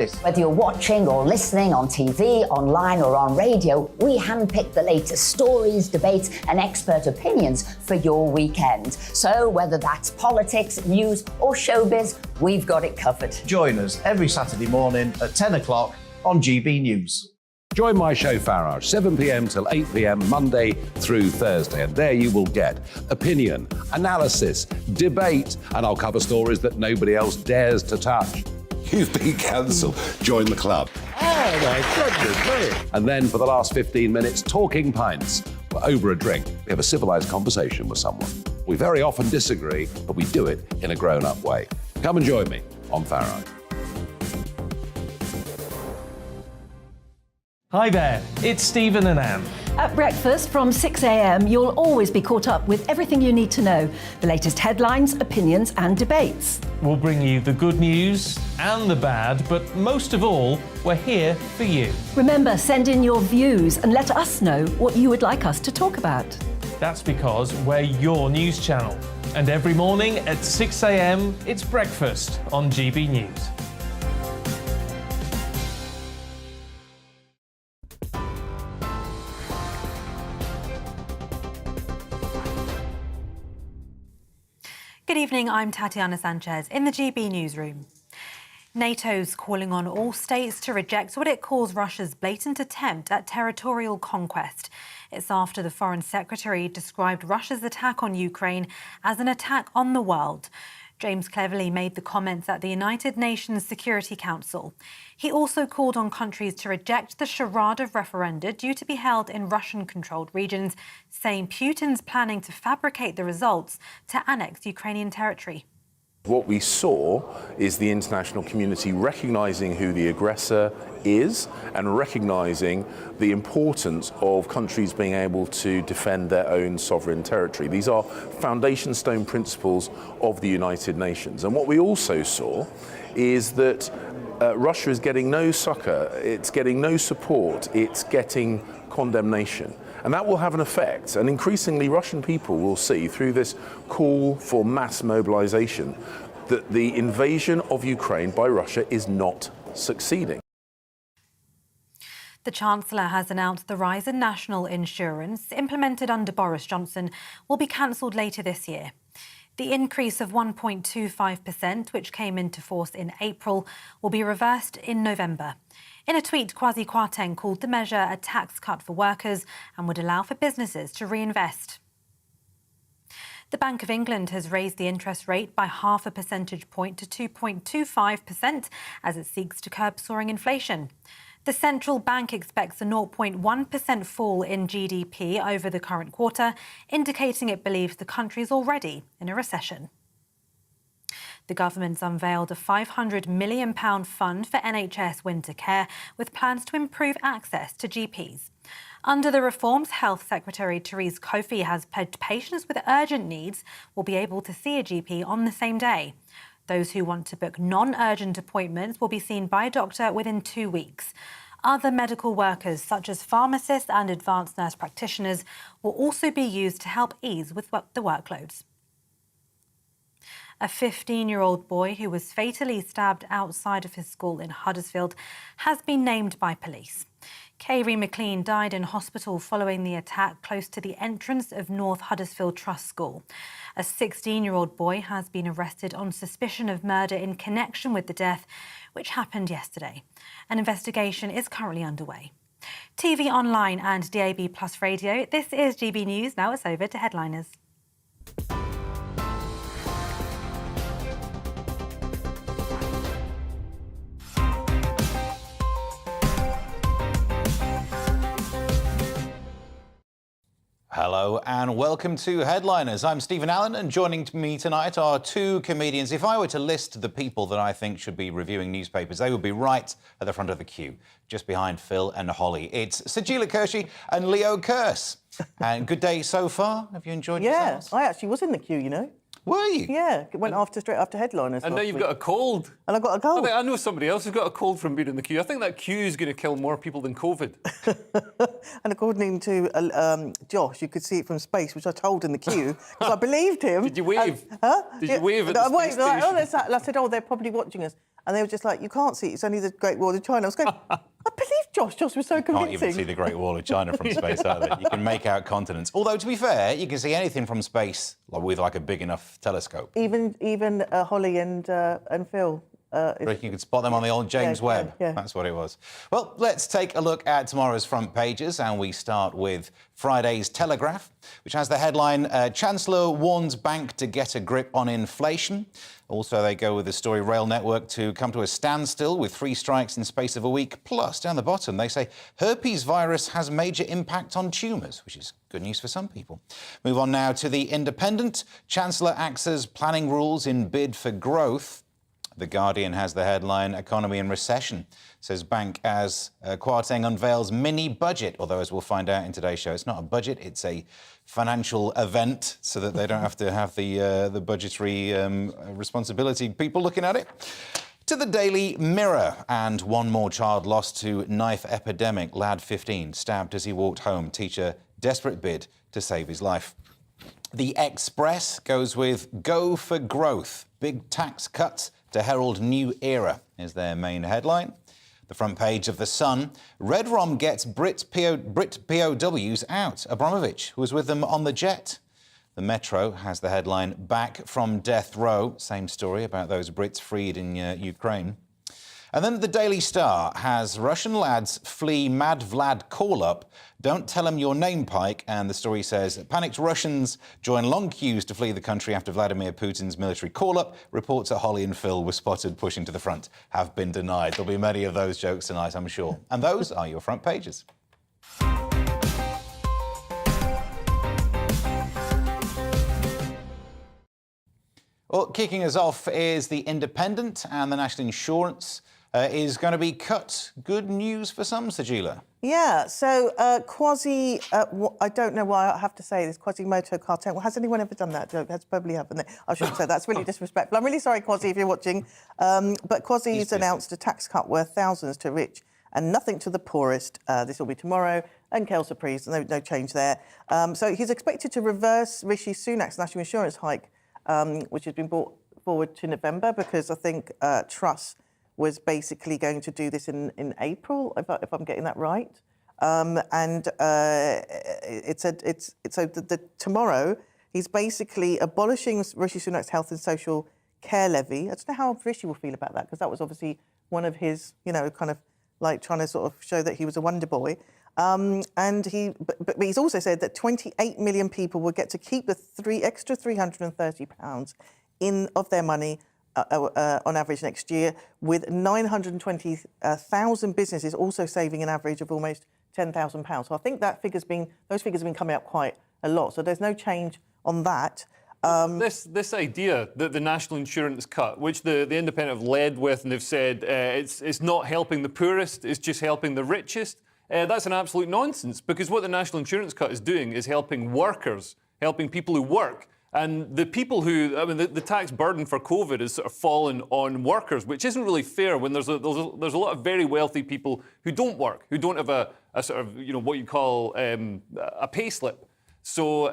Whether you're watching or listening on TV, online or on radio, we handpick the latest stories, debates and expert opinions for your weekend. So whether that's politics, news or showbiz, we've got it covered. Join us every Saturday morning at 10 o'clock on GB News. Join my show Farage, 7 p.m. till 8 p.m. Monday through Thursday, and there you will get opinion, analysis, debate, and I'll cover stories that nobody else dares to touch. You've been cancelled. Join the club. Oh my goodness me. And then for the last 15 minutes, talking pints. We're over a drink. We have a civilised conversation with someone. We very often disagree, but we do it in a grown-up way. Come and join me on Farage. Hi there, it's Stephen and Anne. At breakfast from 6 a.m, you'll always be caught up with everything you need to know, the latest headlines, opinions and debates. We'll bring you the good news and the bad, but most of all, we're here for you. Remember, send in your views and let us know what you would like us to talk about. That's because we're your news channel. And every morning at 6 a.m, it's breakfast on GB News. Good evening, I'm Tatiana Sanchez in the GB newsroom. NATO's calling on all states to reject what it calls Russia's blatant attempt at territorial conquest. It's after the Foreign Secretary described Russia's attack on Ukraine as an attack on the world. James Cleverly made the comments at the United Nations Security Council. He also called on countries to reject the charade of referenda due to be held in Russian-controlled regions, saying Putin's planning to fabricate the results to annex Ukrainian territory. What we saw is the international community recognising who the aggressor is and recognising the importance of countries being able to defend their own sovereign territory. These are foundation stone principles of the United Nations. And what we also saw is that Russia is getting no succour, it's getting no support, it's getting condemnation. And that will have an effect, and increasingly Russian people will see through this call for mass mobilization that the invasion of Ukraine by Russia is not succeeding. The Chancellor has announced the rise in national insurance, implemented under Boris Johnson, will be cancelled later this year. The increase of 1.25%, which came into force in April, will be reversed in November. In a tweet, Kwasi Kwarteng called the measure a tax cut for workers and would allow for businesses to reinvest. The Bank of England has raised the interest rate by half a percentage point to 2.25% as it seeks to curb soaring inflation. The central bank expects a 0.1% fall in GDP over the current quarter, indicating it believes the country is already in a recession. The government's unveiled a £500 million fund for NHS winter care, with plans to improve access to GPs. Under the reforms, Health Secretary Therese Coffey has pledged patients with urgent needs will be able to see a GP on the same day. Those who want to book non-urgent appointments will be seen by a doctor within 2 weeks. Other medical workers, such as pharmacists and advanced nurse practitioners, will also be used to help ease with the workloads. A 15-year-old boy who was fatally stabbed outside of his school in Huddersfield has been named by police. Kayrie McLean died in hospital following the attack close to the entrance of North Huddersfield Trust School. A 16-year-old boy has been arrested on suspicion of murder in connection with the death, which happened yesterday. An investigation is currently underway. TV online and DAB+ radio, this is GB News. Now it's over to headliners. Hello and welcome to Headliners. I'm Stephen Allen, and joining me tonight are two comedians. If I were to list the people that I think should be reviewing newspapers, they would be right at the front of the queue, just behind Phil and Holly. It's Sajila Kershi and Leo Kearse. And good day so far. Have you enjoyed yourselves? Yeah, I actually was in the queue, you know. Were you? Yeah, it went straight after Headliners. And now you've got a cold. And I've got a cold. I know somebody else who's got a cold from being in the queue. I think that queue is going to kill more people than COVID. And according to Josh, you could see it from space, which I told in the queue, because I believed him. Did you wave? Huh? Did you wave at the space station? I said, oh, they're probably watching us. And they were just like, you can't see it, it's only the Great Wall of China. I was going, I believe Josh. Josh was so convincing. Can't even see the Great Wall of China from space either. You can make out continents. Although, to be fair, you can see anything from space with like a big enough telescope. Even Holly and Phil. You could spot them on the old James Webb. Yeah. That's what it was. Well, let's take a look at tomorrow's front pages, and we start with Friday's Telegraph, which has the headline, Chancellor warns bank to get a grip on inflation. Also, they go with the story, rail network to come to a standstill with 3 strikes in the space of a week. Plus, down the bottom, they say herpes virus has major impact on tumours, which is good news for some people. Move on now to the Independent. Chancellor axes planning rules in bid for growth. The Guardian has the headline, Economy in Recession. Says bank as Kwarteng unveils mini budget, although as we'll find out in today's show, it's not a budget, it's a financial event so that they don't have to have the budgetary responsibility people looking at it. To the Daily Mirror, and one more child lost to knife epidemic. Lad 15 stabbed as he walked home. Teacher desperate bid to save his life. The Express goes with Go for Growth. Big tax cuts to herald new era is their main headline. The front page of The Sun, Redrom gets Brit POWs out. Abramovich, who was with them on the jet. The Metro has the headline, Back from Death Row. Same story about those Brits freed in Ukraine. And then the Daily Star has Russian lads flee Mad Vlad call-up. Don't tell him your name, Pike. And the story says, panicked Russians join long queues to flee the country after Vladimir Putin's military call-up. Reports that Holly and Phil were spotted pushing to the front have been denied. There'll be many of those jokes tonight, I'm sure. And those are your front pages. Well, kicking us off is the Independent, and the National Insurance is going to be cut. Good news for some, Sajila. Yeah, so I don't know why I have to say this, Quasimodo cartel. Well, has anyone ever done that? That's probably happened. I shouldn't say that's really disrespectful. I'm really sorry, Quasi, if you're watching. But Quasi's announced a tax cut worth thousands to rich and nothing to the poorest. This will be tomorrow, and Kale surprise, no change there. So he's expected to reverse Rishi Sunak's national insurance hike, which has been brought forward to November because I think Truss was basically going to do this in April, if I'm getting that right. Tomorrow he's basically abolishing Rishi Sunak's health and social care levy. I don't know how Rishi will feel about that because that was obviously one of his, kind of like trying to sort of show that he was a wonder boy. But he's also said that 28 million people will get to keep the extra £330 of their money on average next year, with 920,000 businesses also saving an average of almost £10,000. So I think those figures have been coming up quite a lot. So there's no change on that. This idea that the national insurance cut, which the Independent have led with, and they've said it's not helping the poorest, it's just helping the richest. That's an absolute nonsense, because what the national insurance cut is doing is helping workers, helping people who work. And the people who, the tax burden for COVID has sort of fallen on workers, which isn't really fair when there's a lot of very wealthy people who don't work, who don't have a sort of, what you call a pay slip. So,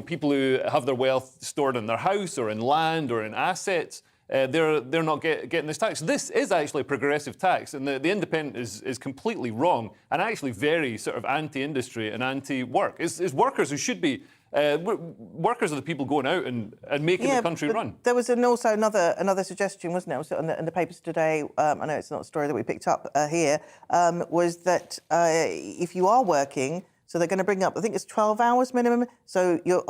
people who have their wealth stored in their house or in land or in assets, they're not getting this tax. This is actually a progressive tax, and the Independent is completely wrong and actually very sort of anti-industry and anti-work. It's workers who should be. Workers are the people going out and making the country run. There was also another suggestion, wasn't it? It was in the papers today. I know it's not a story that we picked up here. Was that if you are working, so they're going to bring up, I think it's 12 hours minimum. So you're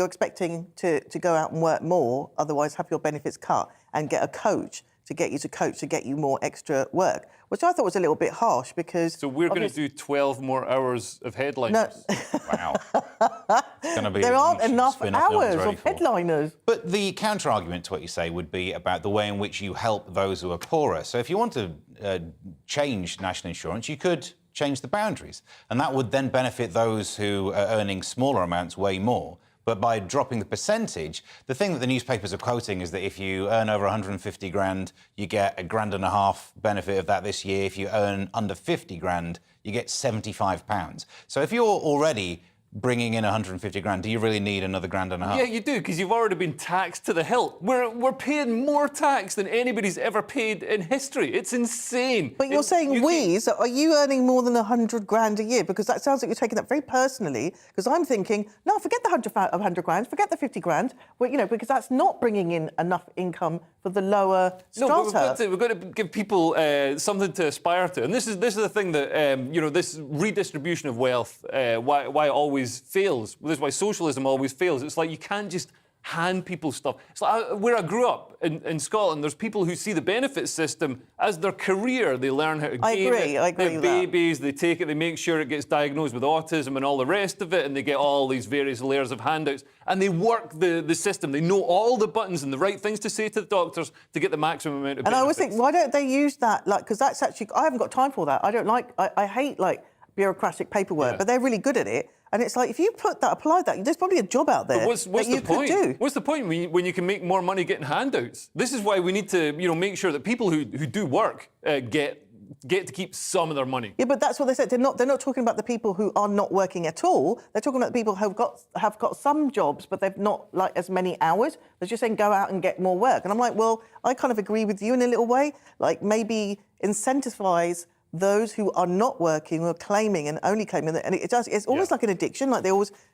expecting to go out and work more, otherwise have your benefits cut, and get a coach to get you more extra work, which I thought was a little bit harsh because... So we're going to do 12 more hours of headliners? No. Wow. It's going to be there aren't enough hours of headliners. But the counter-argument to what you say would be about the way in which you help those who are poorer. So if you want to change national insurance, you could change the boundaries, and that would then benefit those who are earning smaller amounts way more. But by dropping the percentage, the thing that the newspapers are quoting is that if you earn over 150 grand, you get £1.5 grand benefit of that this year. If you earn under 50 grand, you get £75. So if you're already bringing in 150 grand, do you really need another grand and a half? Yeah, you do, because you've already been taxed to the hilt. We're paying more tax than anybody's ever paid in history. It's insane. But you're saying so are you earning more than 100 grand a year? Because that sounds like you're taking that very personally. Because I'm thinking, no, forget the 100 grand, forget the 50 grand. Well, because that's not bringing in enough income for the lower strata. No, but we've got to give people something to aspire to. And this is the thing that, this redistribution of wealth, why it always fails. This is why socialism always fails. It's like you can't just hand people stuff. It's like where I grew up in Scotland, there's people who see the benefit system as their career. They learn how to game it. I agree they have babies, they take it, they make sure it gets diagnosed with autism and all the rest of it, and they get all these various layers of handouts. And they work the system. They know all the buttons and the right things to say to the doctors to get the maximum amount of benefits. And I always think, why don't they use that? Because that's actually, I haven't got time for that. I hate bureaucratic paperwork, but they're really good at it. And it's like, if you apply that, there's probably a job out there what's that you the point? could do. What's the point when you can make more money getting handouts? This is why we need to, make sure that people who do work get to keep some of their money. Yeah, but that's what they said. They're not talking about the people who are not working at all. They're talking about the people who have got some jobs, but they've not as many hours. They're just saying go out and get more work. And I'm like, well, I kind of agree with you in a little way. Maybe incentivise those who are not working, who are claiming and only claiming that, and it's almost like an addiction.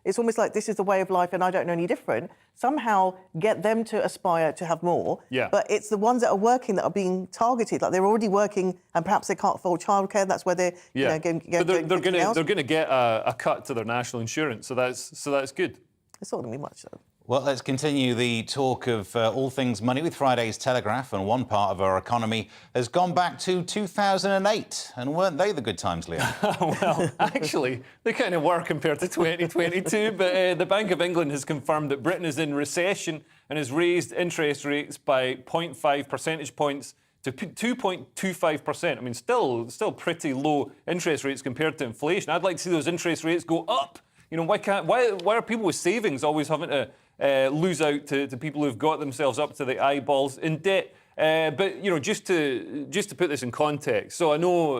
It's almost like this is the way of life, and I don't know any different. Somehow get them to aspire to have more. Yeah. But it's the ones that are working that are being targeted. They're already working, and perhaps they can't afford childcare. That's where they're getting. But they're going to get a cut to their national insurance. So that's good. It's not going to be much though. Well, let's continue the talk of all things money with Friday's Telegraph, and one part of our economy has gone back to 2008. And weren't they the good times, Liam? Well, actually, they kind of were compared to 2022, but the Bank of England has confirmed that Britain is in recession and has raised interest rates by 0.5 percentage points to 2.25%. I mean, still pretty low interest rates compared to inflation. I'd like to see those interest rates go up. Why are people with savings always having to lose out to people who've got themselves up to the eyeballs in debt? But just to put this in context, so I know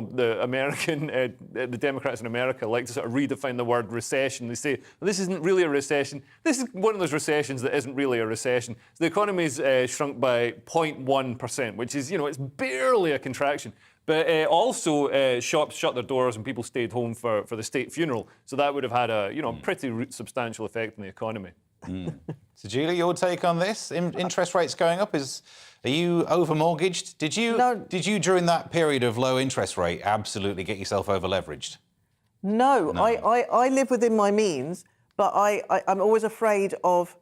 the Democrats in America like to sort of redefine the word recession. They say, well, this isn't really a recession. This is one of those recessions that isn't really a recession. So the economy's shrunk by 0.1%, which is it's barely a contraction. But also, shops shut their doors and people stayed home for the state funeral. So that would have had a pretty substantial effect on the economy. So, Julie, your take on this? Interest rates going up? Are you over-mortgaged? Did you, during that period of low interest rate, absolutely get yourself over-leveraged? No. I live within my means, but I'm always afraid of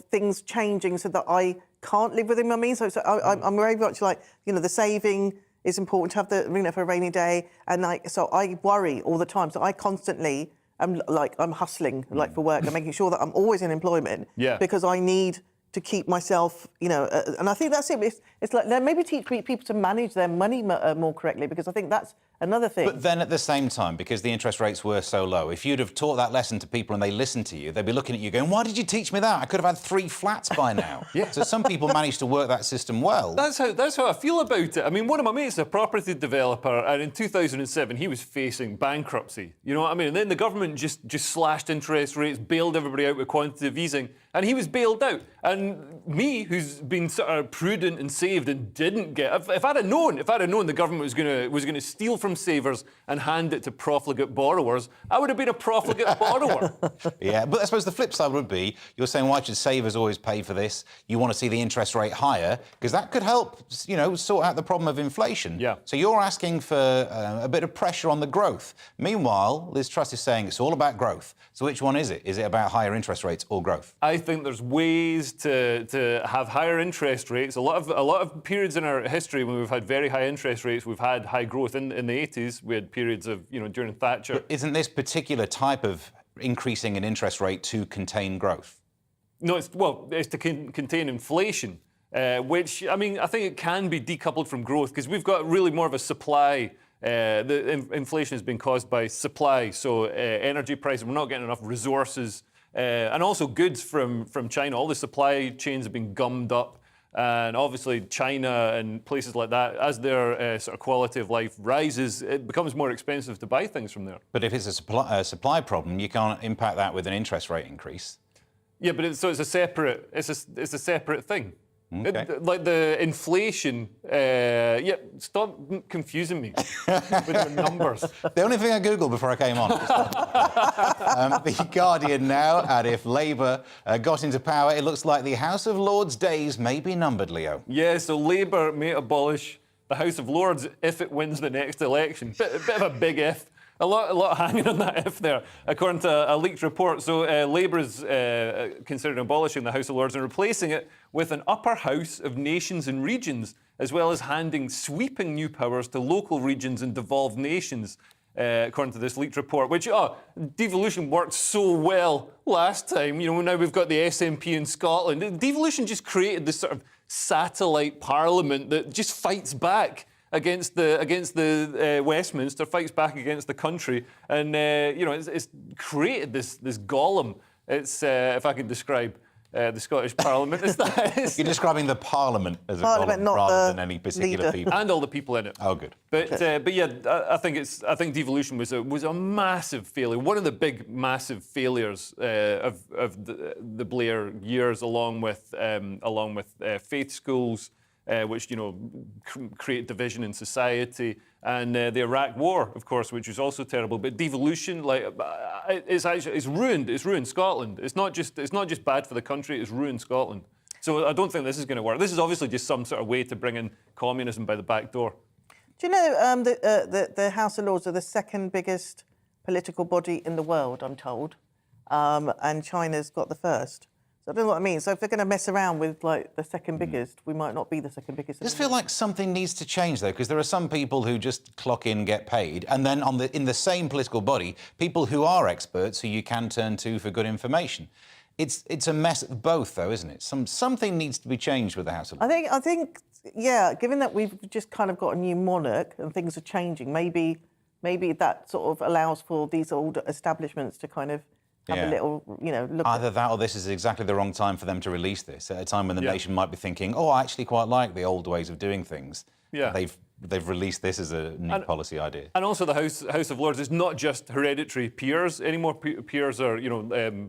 things changing so that I can't live within my means. So I'm very much the saving is important to have for a rainy day, and so I worry all the time. So I constantly I'm hustling for work and making sure that I'm always in employment. Because I need to keep myself, and I think that's it. It's like maybe teach people to manage their money more correctly, because I think that's another thing. But then at the same time, because the interest rates were so low, if you'd have taught that lesson to people and they listened to you, they'd be looking at you going, why did you teach me that? I could have had 3 flats by now. So some people managed to work that system well. That's how I feel about it. I mean, one of my mates is a property developer, and in 2007 he was facing bankruptcy. You know what I mean? And then the government just slashed interest rates, bailed everybody out with quantitative easing, and he was bailed out. And me, who's been sort of prudent and saved and didn't get, if I'd have known the government was going to steal from savers and hand it to profligate borrowers, I would have been a profligate borrower. Yeah, but I suppose the flip side would be, you're saying, why should savers always pay for this? You want to see the interest rate higher, because that could help, sort out the problem of inflation. Yeah. So you're asking for a bit of pressure on the growth. Meanwhile, Liz Truss is saying it's all about growth. So which one is it? Is it about higher interest rates or growth? I think there's ways to have higher interest rates. A lot of periods in our history when we've had very high interest rates, we've had high growth. In the 80s, we had periods of, during Thatcher. But isn't this particular type of increasing an interest rate to contain growth? No, it's to contain inflation, which, I think it can be decoupled from growth, because we've got really more of a supply. The inflation has been caused by supply, so energy prices, we're not getting enough resources, and also goods from China. All the supply chains have been gummed up. And obviously China and places like that, as their sort of quality of life rises, it becomes more expensive to buy things from there. But if it's a supply problem, you can't impact that with an interest rate increase. Yeah, but it's a separate thing. Okay. Like the inflation, stop confusing me with your numbers. The only thing I Googled before I came on. The Guardian now, and if Labour got into power, it looks like the House of Lords days may be numbered, Leo. Yeah, so Labour may abolish the House of Lords if it wins the next election. Bit of a big if. A lot hanging on that if there, according to a leaked report. So Labour is considering abolishing the House of Lords and replacing it with an upper house of nations and regions, as well as handing sweeping new powers to local regions and devolved nations, according to this leaked report, which, devolution worked so well last time. You know, now we've got the SNP in Scotland. Devolution just created this sort of satellite parliament that just fights back against the Westminster, fights back against the country, and it's created this golem. It's if I could describe the Scottish Parliament, You're describing the Parliament as a Parliament, golem not rather the than any particular leader. people, and all the people in it. Oh, good. But yeah, I think devolution was a massive failure. One of the big massive failures of the Blair years, along with faith schools. Which create division in society, and the Iraq War, of course, which was also terrible. But devolution, it's ruined Scotland. It's not just bad for the country; it's ruined Scotland. So I don't think this is going to work. This is obviously just some sort of way to bring in communism by the back door. Do you know the House of Lords are the second biggest political body in the world, I'm told, and China's got the first. So I don't know what I mean. So if they're going to mess around with like the second biggest, we might not be the second biggest. I just feel like something needs to change, though, because there are some people who just clock in, get paid, and then in the same political body, people who are experts who you can turn to for good information. It's a mess of both, though, isn't it? Something needs to be changed with the House of Lords. I think, yeah. Given that we've just kind of got a new monarch and things are changing, maybe that sort of allows for these old establishments to kind of have a little, look. Either that or this is exactly the wrong time for them to release this, at a time when the nation might be thinking, I actually quite like the old ways of doing things. Yeah. They've released this as a new policy idea. And also the House of Lords is not just hereditary peers anymore. Peers are,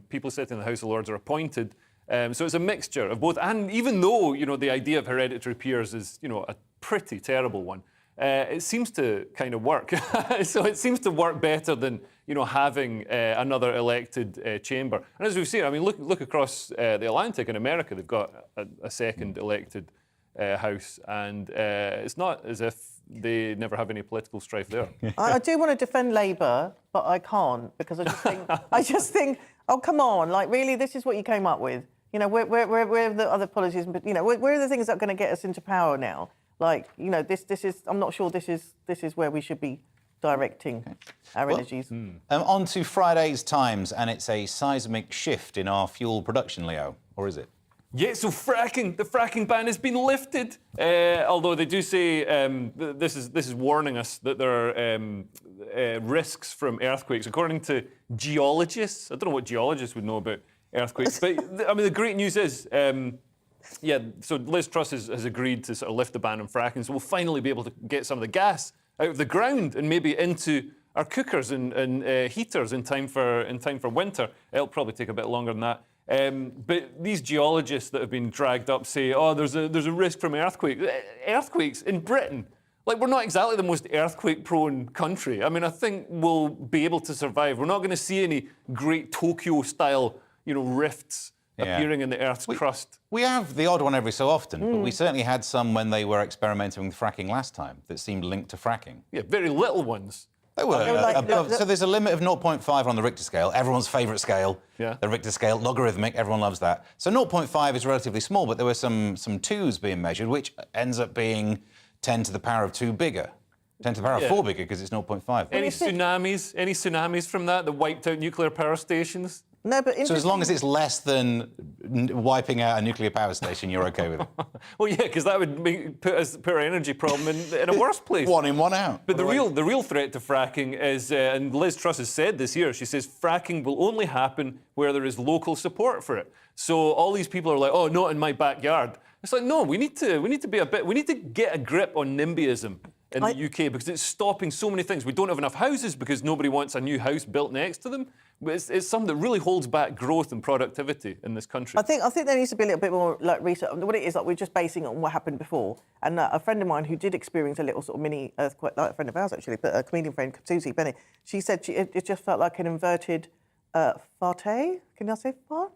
people sitting in the House of Lords are appointed. So it's a mixture of both. And even though, the idea of hereditary peers is, a pretty terrible one, it seems to kind of work. So it seems to work better than, having another elected chamber. And as we've seen, I mean, look across the Atlantic in America, they've got a second elected house, and it's not as if they never have any political strife there. I do want to defend Labour, but I can't, because I just think, oh, come on, like, really, this is what you came up with? Where are the other policies? But, where are the things that are going to get us into power now? Like, this is, I'm not sure this is where we should be directing our energies. On to Friday's Times, and it's a seismic shift in our fuel production, Leo, or is it? Yeah, so the fracking ban has been lifted. Although they do say this is warning us that there are risks from earthquakes. According to geologists, I don't know what geologists would know about earthquakes, but I mean the great news is, so Liz Truss has agreed to sort of lift the ban on fracking, so we'll finally be able to get some of the gas out of the ground and maybe into our cookers and heaters in time for winter. It'll probably take a bit longer than that. But these geologists that have been dragged up say, there's a risk from earthquakes in Britain. Like, we're not exactly the most earthquake-prone country. I mean, I think we'll be able to survive. We're not going to see any great Tokyo-style, rifts appearing in the Earth's crust. We have the odd one every so often, but we certainly had some when they were experimenting with fracking last time that seemed linked to fracking. Yeah, very little ones. They were so there's a limit of 0.5 on the Richter scale, everyone's favourite scale. Yeah. The Richter scale, logarithmic, everyone loves that. So 0.5 is relatively small, but there were some twos being measured, which ends up being 10 to the power of 2 bigger. 10 to the power of 4 bigger, because it's 0.5. Any tsunamis from that wiped out nuclear power stations? No, but so as long as it's less than wiping out a nuclear power station, you're OK with it? Well, yeah, because that would put our energy problem in a worse place. One in, one out. But the real threat to fracking is, and Liz Truss has said this year, she says fracking will only happen where there is local support for it. So all these people are like, not in my backyard. It's like, no, we need to get a grip on NIMBYism in the UK, because it's stopping so many things. We don't have enough houses because nobody wants a new house built next to them. It's something that really holds back growth and productivity in this country. I think there needs to be a little bit more like research. What it is, like, we're just basing it on what happened before. And a friend of mine who did experience a little sort of mini earthquake, like a friend of ours actually, but a comedian friend, Susie Bennett, she said it just felt like an inverted farte. Can I say fart?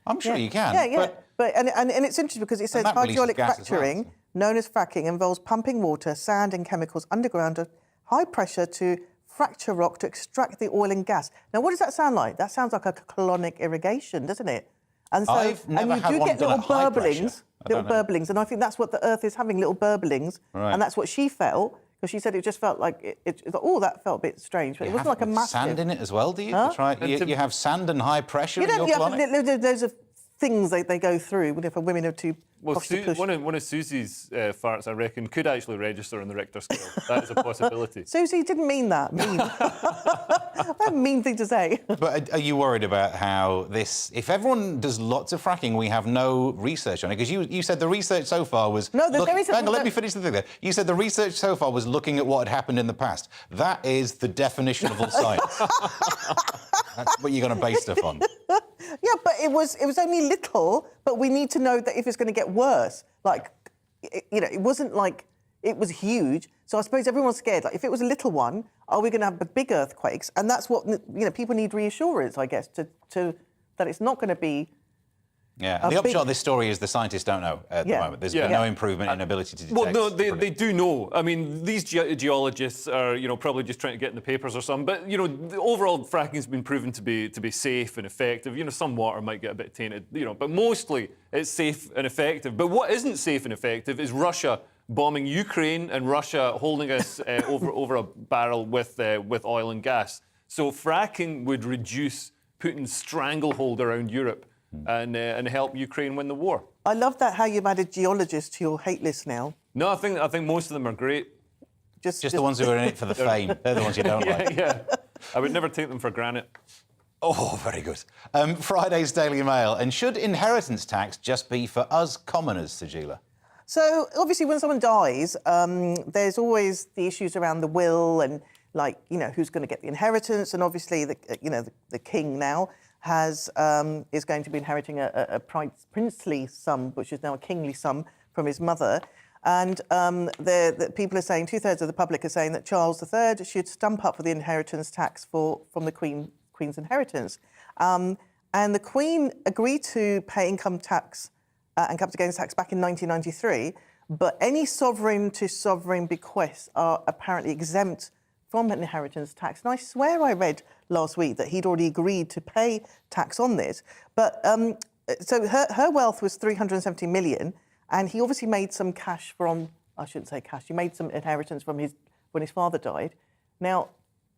I'm sure you can. Yeah. But it's interesting because it says hydraulic fracturing, known as fracking, involves pumping water, sand and chemicals underground at high pressure to fracture rock to extract the oil and gas. Now, what does that sound like? That sounds like a colonic irrigation, doesn't it? And so, I've never and you had do one get done little at high pressure. burblings, and I think that's what the Earth is having, little burblings, and that's what she felt. Because she said it just felt like that felt a bit strange, but it wasn't like a massive. Sand in it as well, do you? Huh? You have sand and high pressure in your colonic? Those are things they go through for women are too. Well, one of Susie's farts, I reckon, could actually register on the Richter scale. That is a possibility. Susie didn't mean that. That's a mean thing to say. But are you worried about how this... If everyone does lots of fracking, we have no research on it? Because you said the research so far was... No, there is... Hang on, let me finish the thing there. You said the research so far was looking at what had happened in the past. That is the definition of all science. That's what you're going to base stuff on. Yeah, but it was only little, but we need to know that if it's going to get worse. Like, it wasn't like it was huge. So I suppose everyone's scared. Like, if it was a little one, are we going to have big earthquakes? And that's what, people need reassurance, I guess, to that it's not going to be... Yeah, and the upshot of this story is the scientists don't know at the moment. There's been no improvement in ability to detect. Well, no, they do know. I mean, these geologists are, probably just trying to get in the papers or something. But, the overall fracking's been proven to be safe and effective. Some water might get a bit tainted, but mostly it's safe and effective. But what isn't safe and effective is Russia bombing Ukraine and Russia holding us over a barrel with oil and gas. So fracking would reduce Putin's stranglehold around Europe. And help Ukraine win the war. I love that how you've added geologists to your hate list now. No, I think most of them are great. Just the ones who are in it for the fame. They're the ones you don't like. Yeah. I would never take them for granted. Oh, very good. Friday's Daily Mail. And should inheritance tax just be for us commoners, Sajila? So, obviously, when someone dies, there's always the issues around the will and, who's going to get the inheritance. And obviously, the king now is going to be inheriting a princely sum, which is now a kingly sum from his mother. And the people are saying, 2/3 of the public are saying that Charles III should stump up for the inheritance tax from the Queen's inheritance. And the Queen agreed to pay income tax and capital gains tax back in 1993, but any sovereign-to-sovereign bequests are apparently exempt from an inheritance tax. And I swear I read last week that he'd already agreed to pay tax on this. But so her wealth was 370 million, and he obviously made some cash from, I shouldn't say cash, he made some inheritance from when his father died. Now,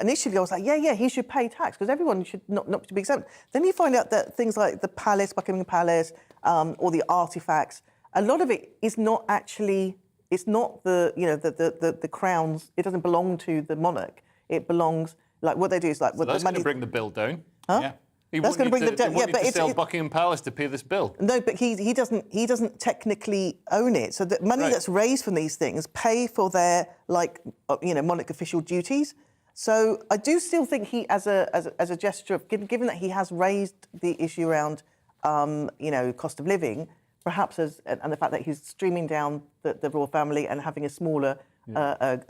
initially I was like, yeah, he should pay tax because everyone should not to be exempt. Then you find out that things like the palace, Buckingham Palace, or the artefacts, a lot of it is not actually... It's not the crowns. It doesn't belong to the monarch. It belongs what they do is So the that's money. going to bring the bill down. Huh? Yeah. That's going to bring the down. Yeah, but it's sell Buckingham Palace to pay this bill. No, but he doesn't technically own it. So the money that's raised from these things pay for their monarch official duties. So I do still think he, as a gesture of given that he has raised the issue around cost of living. Perhaps and the fact that he's streaming down the royal family and having a smaller, what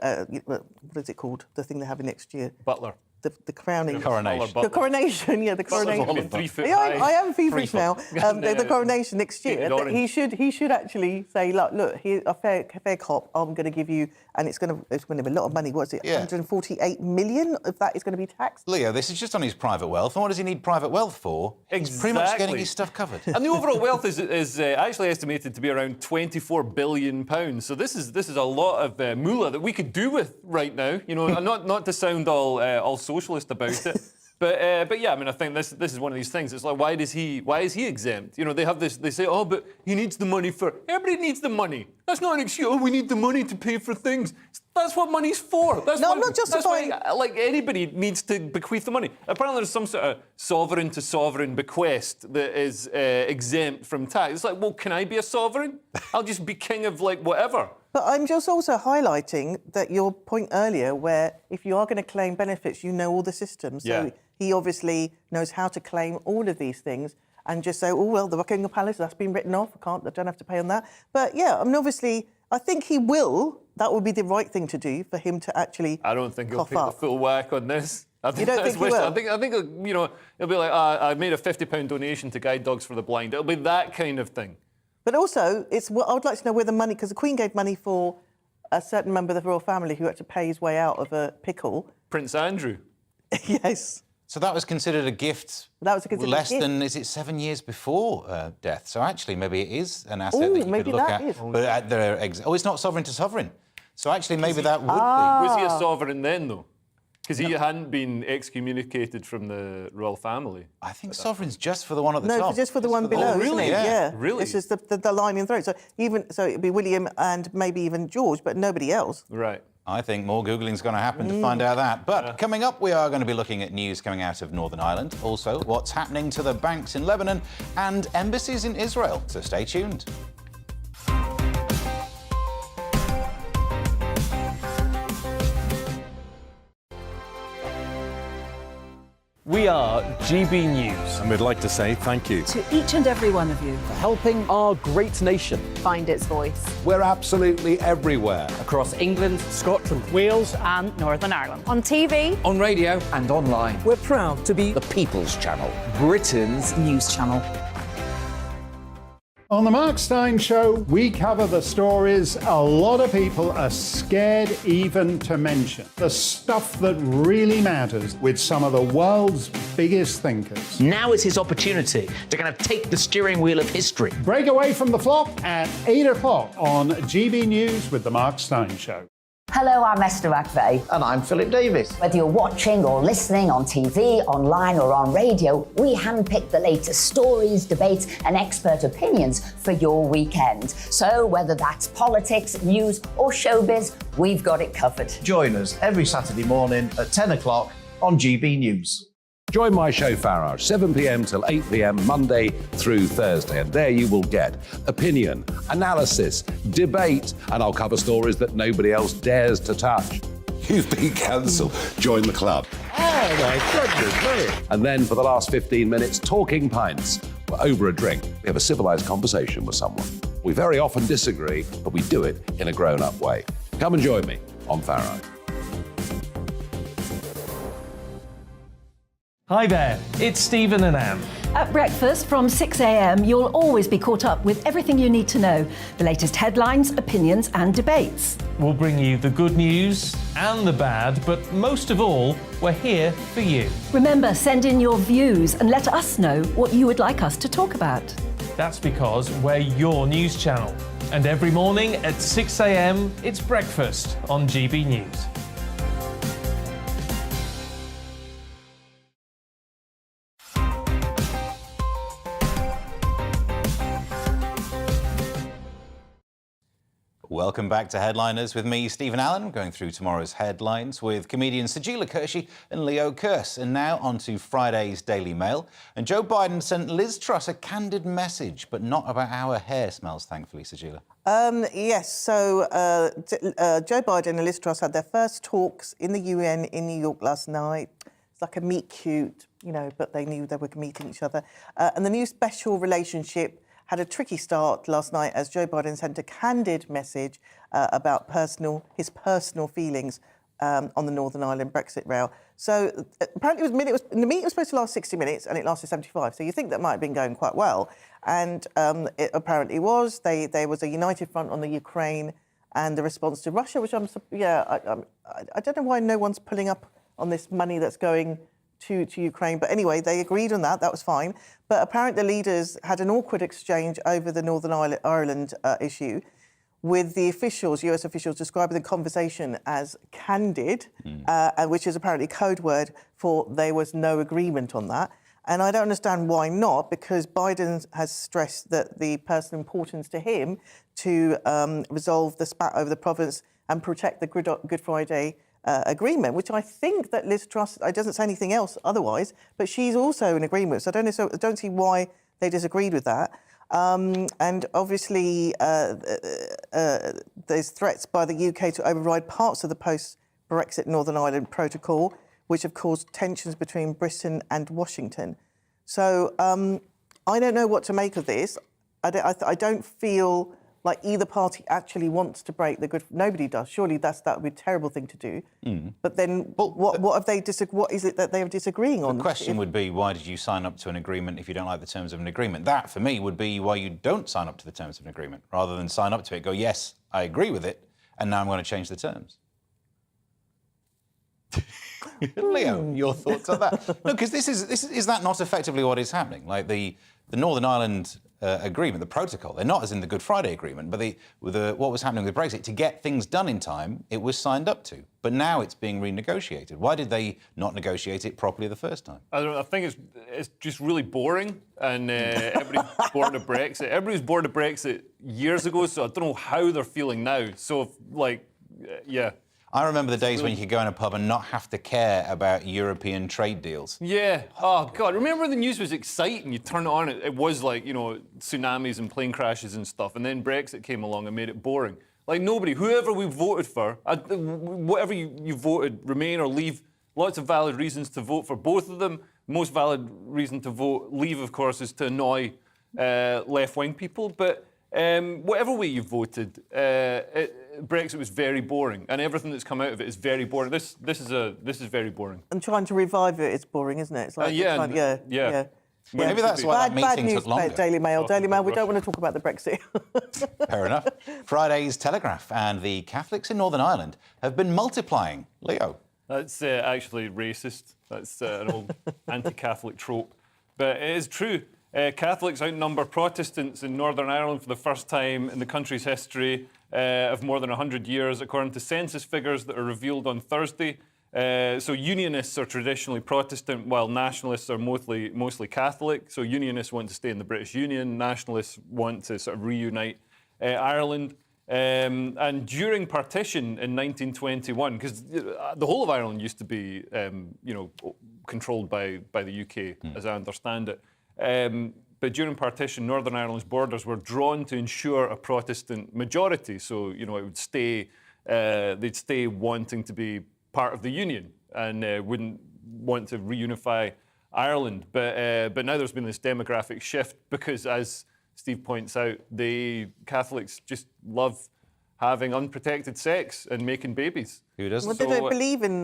is it called? The thing they're having next year? Butler. The crowning. The coronation. The coronation, the coronation. 3 foot high. I am feverish now. The coronation next year. He should actually say, look, here's a fair cop. I'm going to give you, and it's going to be a lot of money. What is it? 148 million of that is going to be taxed. Leo, this is just on his private wealth. And what does he need private wealth for? He's pretty much getting his stuff covered. And the overall wealth is actually estimated to be around £24 billion. So this is a lot of moolah that we could do with right now. Not to sound all socialist about it. But yeah, I mean, I think this is one of these things. It's like, why is he exempt? They have this. They say, oh, but he needs the money for. Everybody needs the money. That's not an excuse. Oh, we need the money to pay for things. That's what money's for. That's No, what, I'm not justifying... That's why, like, anybody needs to bequeath the money. Apparently there's some sort of sovereign-to-sovereign bequest that is exempt from tax. It's like, well, can I be a sovereign? I'll just be king of, like, whatever. But I'm just also highlighting that your point earlier, where if you are going to claim benefits, you know all the systems. So he obviously knows how to claim all of these things and just say, oh, well, the Buckingham Palace, that's been written off. I don't have to pay on that. But, yeah, I mean, obviously, I think he will. That would be the right thing to do for him to actually I don't think he'll take the full whack on this. You don't think he will? I think you know, it'll be like, I made a £50 donation to Guide Dogs for the Blind. It'll be that kind of thing. But also, I would like to know where the money, because the Queen gave money for a certain member of the royal family who had to pay his way out of a pickle. Prince Andrew. Yes. So that was considered a gift. That was considered less a gift. than, is it 7 years before death? So actually, maybe it is an asset that you could look at. Is. But it's not sovereign to sovereign. So actually, maybe that would be. Was he a sovereign then, though? Because he hadn't been excommunicated from the royal family. I think sovereign's just for the one at the top. No, just for the one below. really? Isn't it? Yeah. Really? This is the line in the throat. So it'd be William and maybe even George, but nobody else. Right. I think more Googling's going to happen to find out that. But coming up, we are going to be looking at news coming out of Northern Ireland. Also, what's happening to the banks in Lebanon and embassies in Israel. So stay tuned. We are GB News. And we'd like to say thank you To each and every one of you. for helping our great nation. Find its voice. We're absolutely everywhere. Across England, Scotland, Wales and Northern Ireland. On TV. On radio And online. we're proud to be The People's Channel, Britain's News channel. On the Mark Steyn Show, we cover the stories a lot of people are scared even to mention. The stuff that really matters with some of the world's biggest thinkers. Now is his opportunity to kind of take the steering wheel of history. Break away from the flock at 8 o'clock on GB News with the Mark Steyn Show. Hello, I'm Esther McVeigh. And I'm Philip Davis. Whether you're watching or listening on TV, online or on radio, we handpick the latest stories, debates and expert opinions for your weekend. So whether that's politics, news or showbiz, we've got it covered. Join us every Saturday morning at 10 o'clock on GB News. Join my show Farage, 7 p.m. till 8 p.m. Monday through Thursday. And there you will get opinion, analysis, debate, and I'll cover stories that nobody else dares to touch. You've been cancelled. Join the club. Oh, my goodness me. And then for the last 15 minutes, talking pints. We're over a drink. We have a civilised conversation with someone. We very often disagree, but we do it in a grown-up way. Come and join me on Farage. Hi there, it's Stephen and Anne. At breakfast from 6 a.m, you'll always be caught up with everything you need to know, the latest headlines, opinions and debates. We'll bring you the good news and the bad, but most of all, we're here for you. Remember, send in your views and let us know what you would like us to talk about. That's because we're your news channel. And every morning at 6 a.m, it's breakfast on GB News. Welcome back to Headliners with me, Stephen Allen, going through tomorrow's headlines with comedians Sajila Kershi and Leo Kearse. And now on to Friday's Daily Mail. And Joe Biden sent Liz Truss a candid message, but not about how her hair smells, thankfully, Sajila. Yes, so Joe Biden and Liz Truss had their first talks in the UN in New York last night. It's like a meet cute, you know, but they knew they were meeting each other. And the new special relationship had a tricky start last night as Joe Biden sent a candid message about his personal feelings on the Northern Ireland Brexit row. So apparently the meeting was supposed to last 60 minutes and it lasted 75. So you think that might have been going quite well. And it apparently was. There was a united front on the Ukraine and the response to Russia, which I don't know why no one's pulling up on this money that's going to Ukraine. But anyway, they agreed on that. That was fine. But apparently the leaders had an awkward exchange over the Northern Ireland issue with the officials, US officials, describing the conversation as candid, which is apparently code word for there was no agreement on that. And I don't understand why not, because Biden has stressed that the personal importance to him to resolve the spat over the province and protect the Good Friday agreement, which I think that Liz Truss, it doesn't say anything else otherwise, but she's also in agreement. So I don't see why they disagreed with that. And obviously, there's threats by the UK to override parts of the post-Brexit Northern Ireland Protocol, which have caused tensions between Britain and Washington. So I don't know what to make of this. I don't feel like either party actually wants to break the good. Nobody does. Surely that would be a terrible thing to do. But then, what have they What is it that they are disagreeing on? The question would be, why did you sign up to an agreement if you don't like the terms of an agreement? That, for me, would be why you don't sign up to the terms of an agreement, rather than sign up to it, go, yes, I agree with it, and now I'm going to change the terms. Leo, your thoughts on that? No, because is that not effectively what is happening? Like the Northern Ireland agreement, the protocol, they're not as in the Good Friday agreement, but what was happening with Brexit, to get things done in time, it was signed up to. But now it's being renegotiated. Why did they not negotiate it properly the first time? I think it's just really boring, and everybody's bored of Brexit. Everybody was bored of Brexit years ago, so I don't know how they're feeling now. So, yeah. I remember the days when you could go in a pub and not have to care about European trade deals. Yeah. Oh, God. Remember the news was exciting. You turn it on, it was like, tsunamis and plane crashes and stuff. And then Brexit came along and made it boring. Like, nobody, whoever we voted for, whatever you voted, Remain or Leave, lots of valid reasons to vote for both of them. Most valid reason to vote Leave, of course, is to annoy left-wing people. But whatever way you voted, Brexit was very boring, and everything that's come out of it is very boring. This is very boring. And trying to revive it is boring, isn't it? It's like yeah. Well, maybe that's why that meeting took longer. Daily Mail. Daily Mail, we don't want to talk about the Brexit. Fair enough. Friday's Telegraph and the Catholics in Northern Ireland have been multiplying. Leo. That's actually racist. That's an old anti-Catholic trope. But it is true. Catholics outnumber Protestants in Northern Ireland for the first time in the country's history of more than 100 years, according to census figures that are revealed on Thursday. So Unionists are traditionally Protestant, while Nationalists are mostly Catholic. So Unionists want to stay in the British Union, Nationalists want to sort of reunite Ireland. And during partition in 1921, because the whole of Ireland used to be, controlled by the UK, as I understand it. But during partition, Northern Ireland's borders were drawn to ensure a Protestant majority. So, it would stay, they'd stay wanting to be part of the Union and wouldn't want to reunify Ireland. But now there's been this demographic shift because, as Steve points out, the Catholics just love having unprotected sex and making babies. Who doesn't? Well, they don't believe in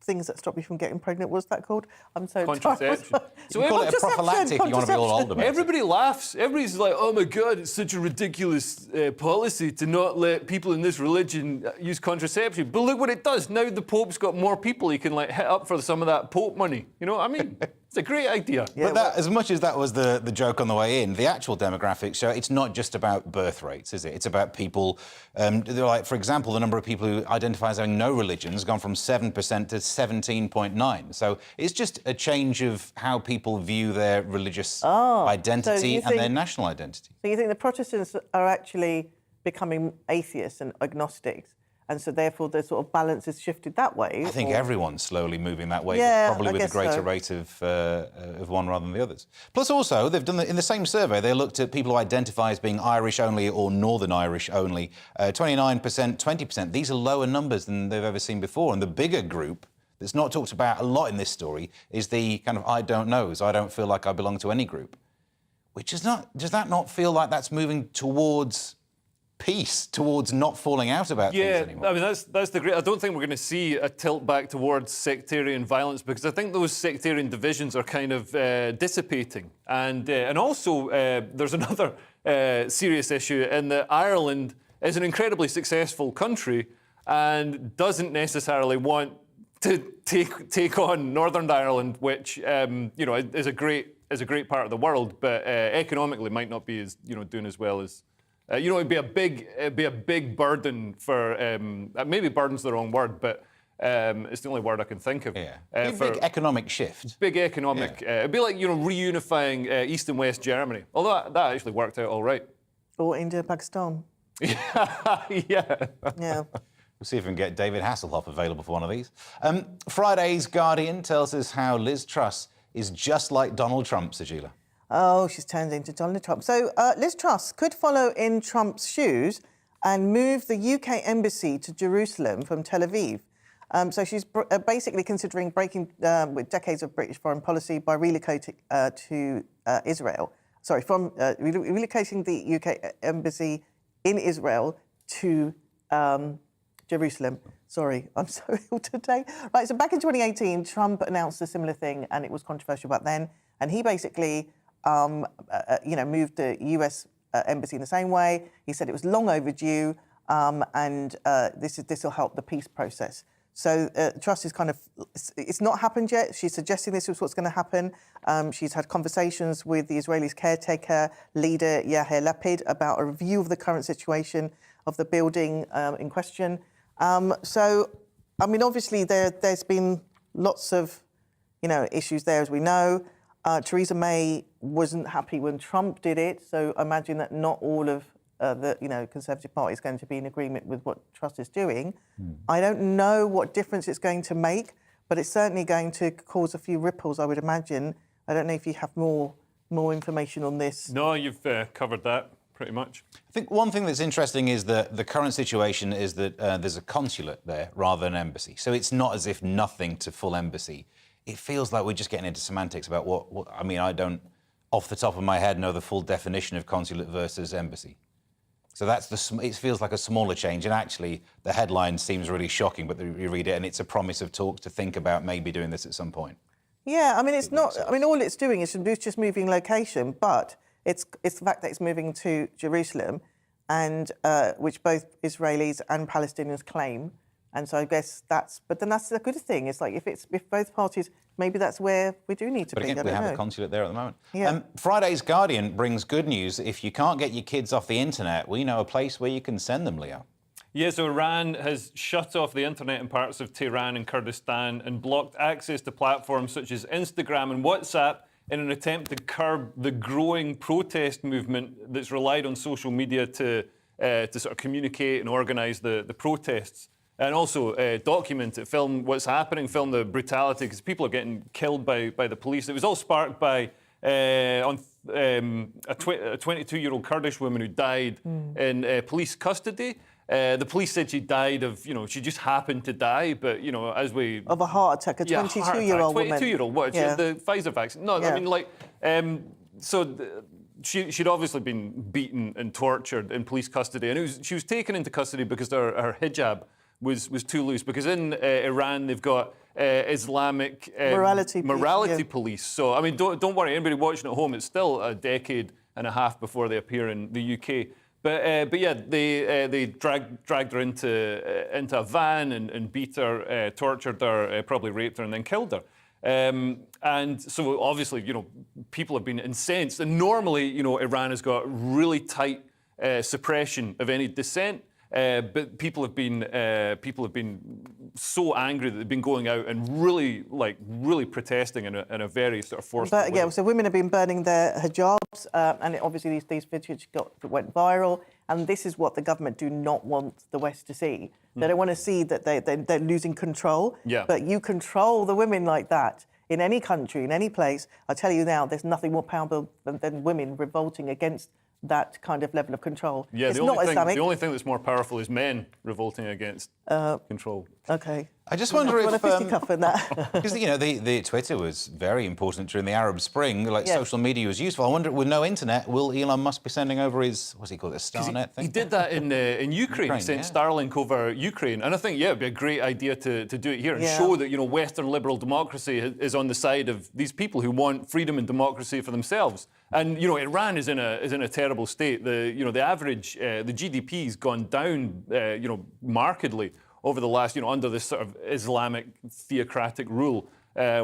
things that stop you from getting pregnant. What's that called? I'm so contraception. tired. So you call it a prophylactic if you want to be all old about it. Everybody laughs. Everybody's like, oh my God, it's such a ridiculous policy to not let people in this religion use contraception. But look what it does. Now the Pope's got more people he can hit up for some of that Pope money. You know what I mean? It's a great idea. Yeah, but as much as that was the joke on the way in, the actual demographics show it's not just about birth rates, is it? It's about people, like, for example, the number of people who identify as having no religion has gone from 7% to 17.9%. So it's just a change of how people view their religious identity and their national identity. So you think the Protestants are actually becoming atheists and agnostics? And so, therefore, the sort of balance is shifted that way? I think everyone's slowly moving that way, yeah, but probably with a greater rate of one rather than the others. Plus, also, they've done in the same survey, they looked at people who identify as being Irish only or Northern Irish only. 29%, 20%. These are lower numbers than they've ever seen before. And the bigger group that's not talked about a lot in this story is the kind of I don't knows. I don't feel like I belong to any group. Which is not... Does that not feel like that's moving towards peace, towards not falling out about things anymore? Yeah, I mean, that's the great... I don't think we're going to see a tilt back towards sectarian violence because I think those sectarian divisions are kind of dissipating. And also, there's another serious issue in that Ireland is an incredibly successful country and doesn't necessarily want to take on Northern Ireland, which, is a great part of the world, but economically might not be as, doing as well as... it'd be a big burden for maybe burden's the wrong word, but It's the only word I can think of. Yeah. Big economic shift. Big economic. It'd be like, reunifying East and West Germany. Although that actually worked out all right. Or India, Pakistan. Yeah. Yeah. We'll see if we can get David Hasselhoff available for one of these. Friday's Guardian tells us how Liz Truss is just like Donald Trump, Sajila. Oh, she's turned into Donald Trump. So Liz Truss could follow in Trump's shoes and move the UK embassy to Jerusalem from Tel Aviv. So she's basically considering breaking with decades of British foreign policy by relocating to Israel. Sorry, from relocating the UK embassy in Israel to Jerusalem. Sorry, I'm so ill today. Right, so back in 2018, Trump announced a similar thing, and it was controversial back then. And he basically, moved the US embassy in the same way. He said it was long overdue, and this will help the peace process. So Truss is it's not happened yet. She's suggesting this is what's going to happen. She's had conversations with the Israelis' caretaker leader, Yair Lapid, about a review of the current situation of the building in question. Obviously there's been lots of, issues there, as we know. Theresa May wasn't happy when Trump did it, so imagine that not all of the Conservative Party is going to be in agreement with what Truss is doing. I don't know what difference it's going to make, but it's certainly going to cause a few ripples, I would imagine. I don't know if you have more information on this. No, you've covered that pretty much. I think one thing that's interesting is that the current situation is that there's a consulate there rather than an embassy. So it's not as if nothing to full embassy. It feels like we're just getting into semantics about what I don't, off the top of my head, know the full definition of consulate versus embassy. So it feels like a smaller change, and actually the headline seems really shocking, but you read it and it's a promise of talks to think about maybe doing this at some point. Yeah, it's not, all it's doing is just moving location, but it's the fact that it's moving to Jerusalem, and which both Israelis and Palestinians claim. And so I guess that's a good thing. It's like if both parties, maybe that's where we do need to be. But again, we have a consulate there at the moment. Yeah. Friday's Guardian brings good news. If you can't get your kids off the internet, we know a place where you can send them, Leo. Yeah, so Iran has shut off the internet in parts of Tehran and Kurdistan and blocked access to platforms such as Instagram and WhatsApp in an attempt to curb the growing protest movement that's relied on social media to sort of communicate and organise the protests. And also document it, film what's happening, film the brutality, because people are getting killed by the police. It was all sparked by a 22-year-old Kurdish woman who died in police custody. The police said she died of, she just happened to die, but, as we... Of a heart attack, a 22-year-old woman. 22-year-old, what? Yeah. The Pfizer vaccine. No, Yeah. She'd obviously been beaten and tortured in police custody, and she was taken into custody because her hijab was too loose, because in Iran they've got Islamic morality police. So don't worry, anybody watching at home, it's still a decade and a half before they appear in the UK. But yeah, they dragged her into a van and beat her, tortured her, probably raped her, and then killed her. And so obviously, people have been incensed, and normally, Iran has got really tight suppression of any dissent. But people have been so angry that they've been going out and really protesting in a very sort of forceful way. Yeah, so women have been burning their hijabs, and obviously these videos went viral. And this is what the government do not want the West to see. They don't want to see that they're losing control. Yeah. But you control the women like that in any country, in any place. I tell you now, there's nothing more powerful than women revolting against that kind of level of control. Yeah, it's the not Islamic. only thing that's more powerful is men revolting against control. Okay. I just wonder if... fisticuff in that. Because, the Twitter was very important during the Arab Spring. Social media was useful. I wonder, with no internet, will Elon Musk be sending over his, what's he called, a Starnet thing? He did that in Ukraine. He sent Starlink over Ukraine. And I think, it'd be a great idea to do it here and show that, Western liberal democracy is on the side of these people who want freedom and democracy for themselves. And, Iran is in a terrible state. The average, the GDP's gone down, markedly over the last, under this sort of Islamic theocratic rule,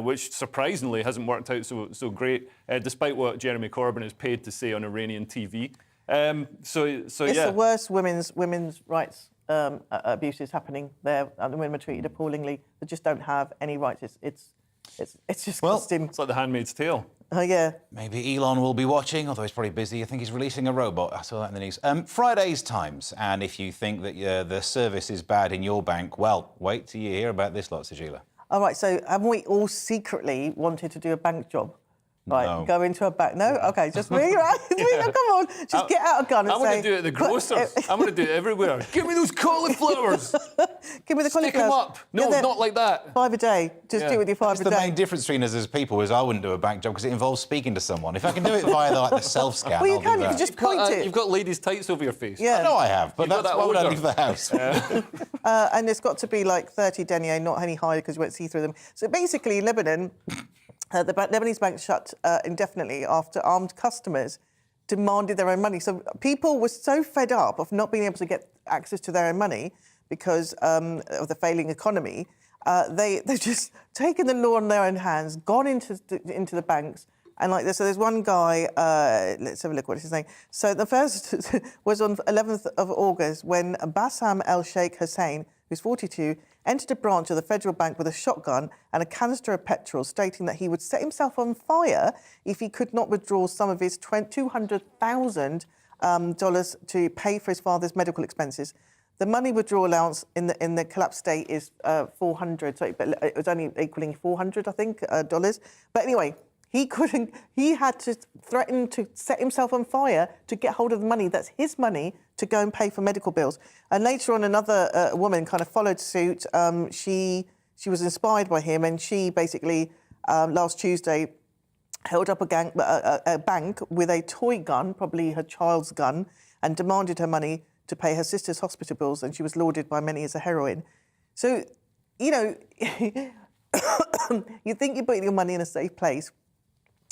which surprisingly hasn't worked out so great, despite what Jeremy Corbyn is paid to say on Iranian TV. It's the worst women's rights abuses happening there, and the women are treated appallingly. They just don't have any rights. It's just costing. It's like The Handmaid's Tale. Yeah. Maybe Elon will be watching, although he's probably busy. I think he's releasing a robot. I saw that in the news. Friday's Times. And if you think that the service is bad in your bank, well, wait till you hear about this lot, Sajila. All right, so have we all secretly wanted to do a bank job? Right, No. go into a bank. No? OK, just me, right? Come on, just get out a gun and I'm say... going to do it at the grocers. I'm going to do it everywhere. Give me those cauliflowers. Give me the Stick them up. No, not like that. $5 a day. Just do it with your $5 a day. The main difference between us as people is I wouldn't do a bank job because it involves speaking to someone. If I can do it via the self-scan, Well, you I'll can. do You that. can just point it. You've got ladies' tights over your face. Yeah. I know I have, but You've got that's that why would I odour. leave the house? And it's got to be like 30 denier, not any higher because you won't see through them. So basically, Lebanon, the Lebanese bank shut indefinitely after armed customers demanded their own money. So people were so fed up of not being able to get access to their own money because of the failing economy. They've just taken the law in their own hands, gone into the banks. And like this, so there's one guy, let's have a look, what is his name? So the first was on 11th of August when Bassam El-Sheikh Hussein, who's 42, entered a branch of the federal bank with a shotgun and a canister of petrol, stating that he would set himself on fire if he could not withdraw some of his $200,000 to pay for his father's medical expenses. The money withdrawal allowance in the collapsed state is 400, so it was only equaling 400, I think, dollars. But anyway, he couldn't. He had to threaten to set himself on fire to get hold of the money. That's his money to go and pay for medical bills. And later on, another woman kind of followed suit. She was inspired by him, and she basically last Tuesday held up a bank with a toy gun, probably her child's gun, and demanded her money to pay her sister's hospital bills. And she was lauded by many as a heroine. So, you know, you think you're putting your money in a safe place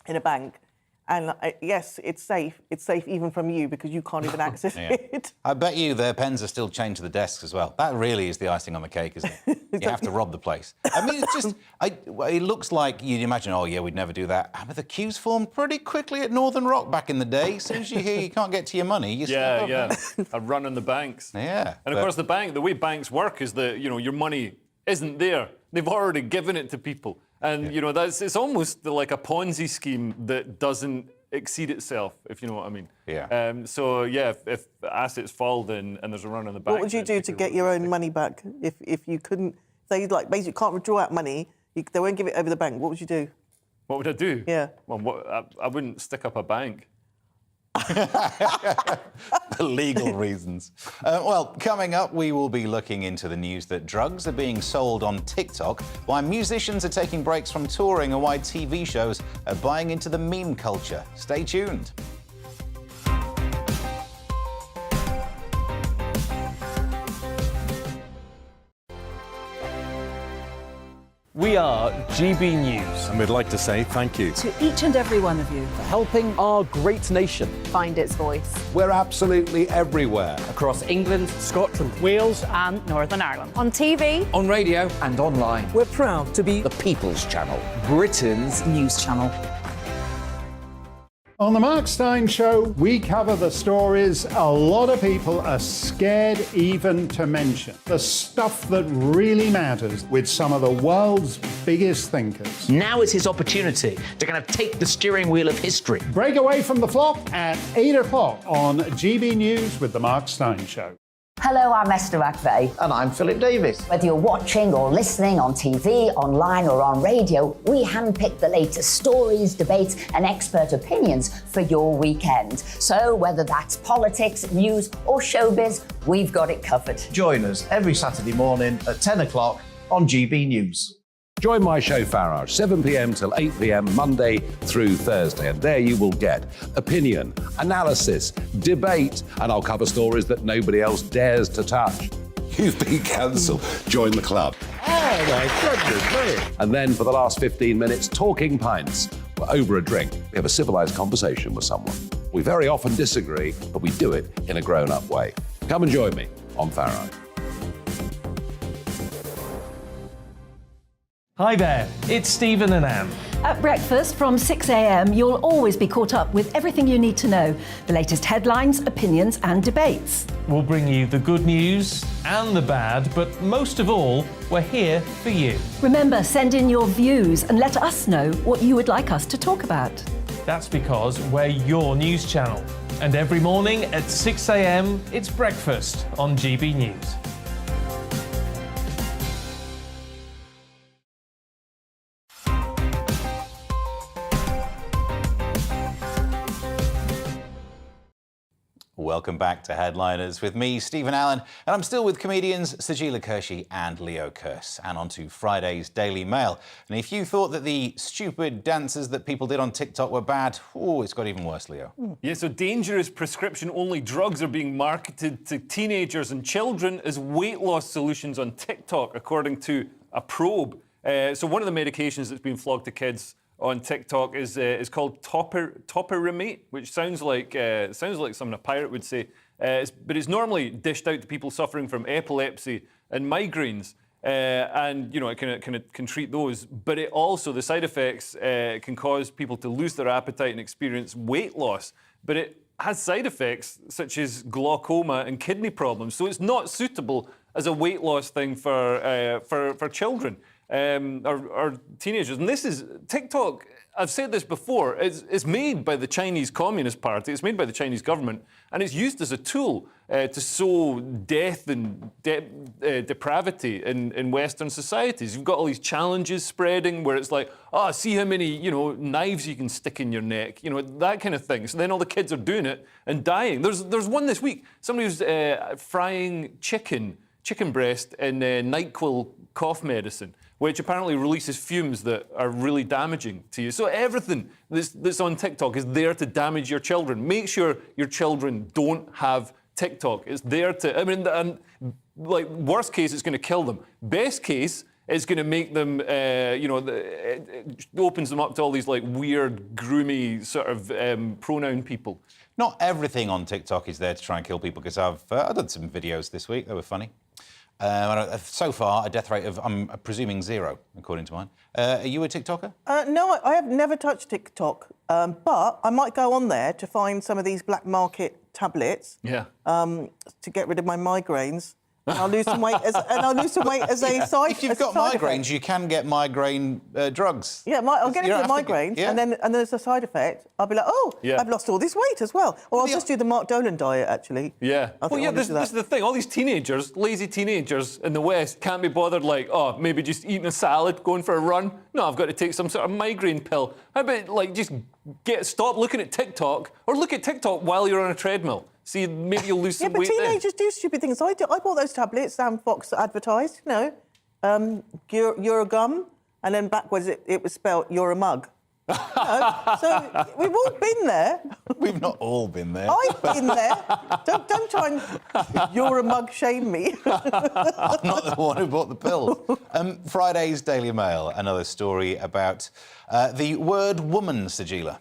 in a bank, and yes, it's safe. It's safe even from you because you can't even access it. I bet you their pens are still chained to the desks as well. That really is the icing on the cake, isn't it? You have to rob the place. I mean, it's just... it looks like you'd imagine, oh, yeah, we'd never do that. But the queues formed pretty quickly at Northern Rock back in the day. As soon as you hear you can't get to your money, you step up. Yeah. A run on the banks. Yeah. And, of course, the way banks work is that, you know, your money isn't there. They've already given it to people. And, you know, it's almost like a Ponzi scheme that doesn't exceed itself, if you know what I mean. Yeah. So, yeah, if assets fall then and there's a run on the bank... What would you do to get your own money back if you couldn't... Say, like, basically can't withdraw out money, they won't give it over the bank. What would you do? What would I do? Yeah. Well, I wouldn't stick up a bank. For legal reasons. Well, coming up, we will be looking into the news that drugs are being sold on TikTok, why musicians are taking breaks from touring, and why TV shows are buying into the meme culture. Stay tuned. We are GB News. And we'd like to say thank you To each and every one of you. for helping our great nation. Find its voice. We're absolutely everywhere. Across England, Scotland, Wales and Northern Ireland. On TV. on radio, And online. we're proud to be The People's Channel. Britain's News channel. On the Mark Steyn Show, we cover the stories a lot of people are scared even to mention. The stuff that really matters with some of the world's biggest thinkers. Now is his opportunity to kind of take the steering wheel of history. Break away from the flop at 8 o'clock on GB News with the Mark Steyn Show. Hello, I'm Esther McVeigh. And I'm Philip Davis. Whether you're watching or listening on TV, online or on radio, we handpick the latest stories, debates and expert opinions for your weekend. So whether that's politics, news or showbiz, we've got it covered. Join us every Saturday morning at 10 o'clock on GB News. Join my show Farage, 7 p.m. till 8 p.m. Monday through Thursday, and there you will get opinion, analysis, debate, and I'll cover stories that nobody else dares to touch. You've been cancelled. Join the club. Oh my goodness me! And then for the last 15 minutes, talking pints. We're over a drink. We have a civilised conversation with someone. We very often disagree, but we do it in a grown-up way. Come and join me on Farage. Hi there, it's Stephen and Anne. At breakfast from 6 a.m, you'll always be caught up with everything you need to know, the latest headlines, opinions and debates. We'll bring you the good news and the bad, but most of all, we're here for you. Remember, send in your views and let us know what you would like us to talk about. That's because we're your news channel. And every morning at 6 a.m, it's breakfast on GB News. Welcome back to Headliners with me, Stephen Allen, and I'm still with comedians Sajila Kershi and Leo Kearse. And on to Friday's Daily Mail. And if you thought that the stupid dances that people did on TikTok were bad, oh, it's got even worse, Leo. Yeah, so dangerous prescription-only drugs are being marketed to teenagers and children as weight loss solutions on TikTok, according to a probe. So one of the medications that's been flogged to kids on TikTok is called topiramate, which sounds like something a pirate would say. But it's normally dished out to people suffering from epilepsy and migraines, and you know it can treat those. But it also, the side effects can cause people to lose their appetite and experience weight loss. But it has side effects such as glaucoma and kidney problems, so it's not suitable as a weight loss thing for children. Or teenagers. And this is TikTok. I've said this before. It's made by the Chinese Communist Party. It's made by the Chinese government, and it's used as a tool to sow death and depravity in Western societies. You've got all these challenges spreading where it's like, oh, see how many knives you can stick in your neck, that kind of thing. So then all the kids are doing it and dying. There's one this week. Somebody was frying chicken breast in NyQuil cough medicine, which apparently releases fumes that are really damaging to you. So everything that's on TikTok is there to damage your children. Make sure your children don't have TikTok. It's there to, worst case, it's going to kill them. Best case, it's going to make them, it opens them up to all these weird, groomy sort of pronoun people. Not everything on TikTok is there to try and kill people, because I've done some videos this week. They were funny. So far, a death rate of, I'm presuming, 0, according to mine. Are you a TikToker? No, I have never touched TikTok, but I might go on there to find some of these black market tablets. Yeah. To get rid of my migraines. And I'll lose some weight as a side. If you've got migraines, you can get migraine drugs. Yeah, I'll get it for the migraines, and then there's a side effect. I'll be like, oh, yeah, I've lost all this weight as well. Or I'll just do the Mark Dolan diet, actually. Yeah. This is the thing. All these teenagers, lazy teenagers in the West, can't be bothered maybe just eating a salad, going for a run. No, I've got to take some sort of migraine pill. How about just stop looking at TikTok, or look at TikTok while you're on a treadmill. See, maybe you'll lose some weight. Yeah, but teenagers do stupid things. I bought those tablets Sam Fox advertised, Eurogum, and then backwards it was spelled you're a mug. So we've all been there. We've not all been there. I've been there. Don't try and you're a mug shame me. I'm not the one who bought the pill. Friday's Daily Mail, another story about the word woman, Sajila.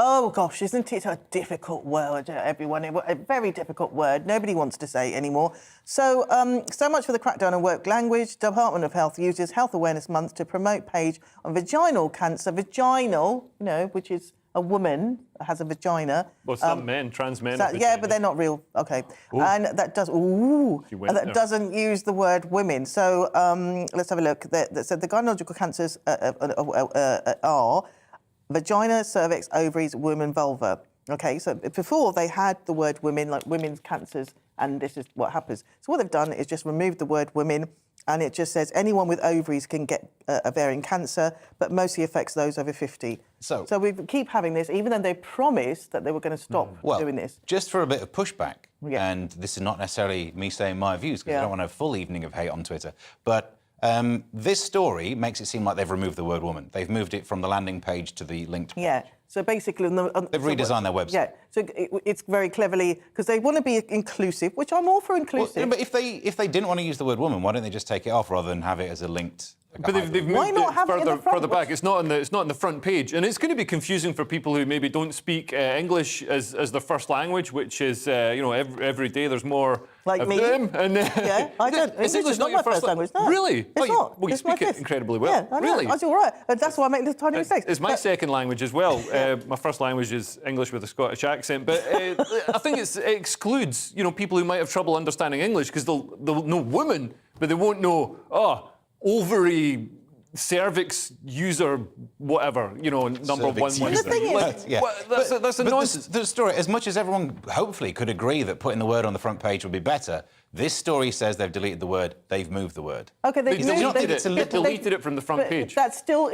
Oh, gosh, isn't it a difficult word, everyone? A very difficult word. Nobody wants to say it anymore. So much for the crackdown on work language. Department of Health uses Health Awareness Month to promote page on vaginal cancer. Vaginal, which is a woman that has a vagina. Well, some men, trans men. Yeah, but they're not real. OK. Ooh. And that doesn't use the word women. So let's have a look. So the gynecological cancers are vagina, cervix, ovaries, womb and vulva. OK, so before they had the word women, like women's cancers, and this is what happens. So what they've done is just removed the word women, and it just says anyone with ovaries can get ovarian cancer, but mostly affects those over 50. So we keep having this, even though they promised that they were going to stop doing this. Just for a bit of pushback, and this is not necessarily me saying my views, because I don't want a full evening of hate on Twitter, but this story makes it seem like they've removed the word woman. They've moved it from the landing page to the linked page. Yeah, so basically... they've redesigned their website. Yeah, so it's very cleverly... Because they want to be inclusive, which I'm all for inclusive. Well, but if they didn't want to use the word woman, why don't they just take it off rather than have it as a linked But they've Why moved not it have it in the front? further back. It's not on the front page, and it's going to be confusing for people who maybe don't speak English as their first language, which is every day there's more like of me. them. And Yeah, I don't. English is not your my first language. No. Really? It's Oh, not. Well, you It's my speak it fifth. incredibly well. Yeah, I know. Really? That's all right. That's why I make little tiny mistakes. It's my second language as well. My first language is English with a Scottish accent, but I think it excludes people who might have trouble understanding English because they'll know women, but they won't know ovary, cervix user, whatever, number one. The thing is, That's a nonsense. The story, as much as everyone hopefully could agree that putting the word on the front page would be better, this story says they've deleted the word. They've moved the word. Okay, They deleted it from the front page. That still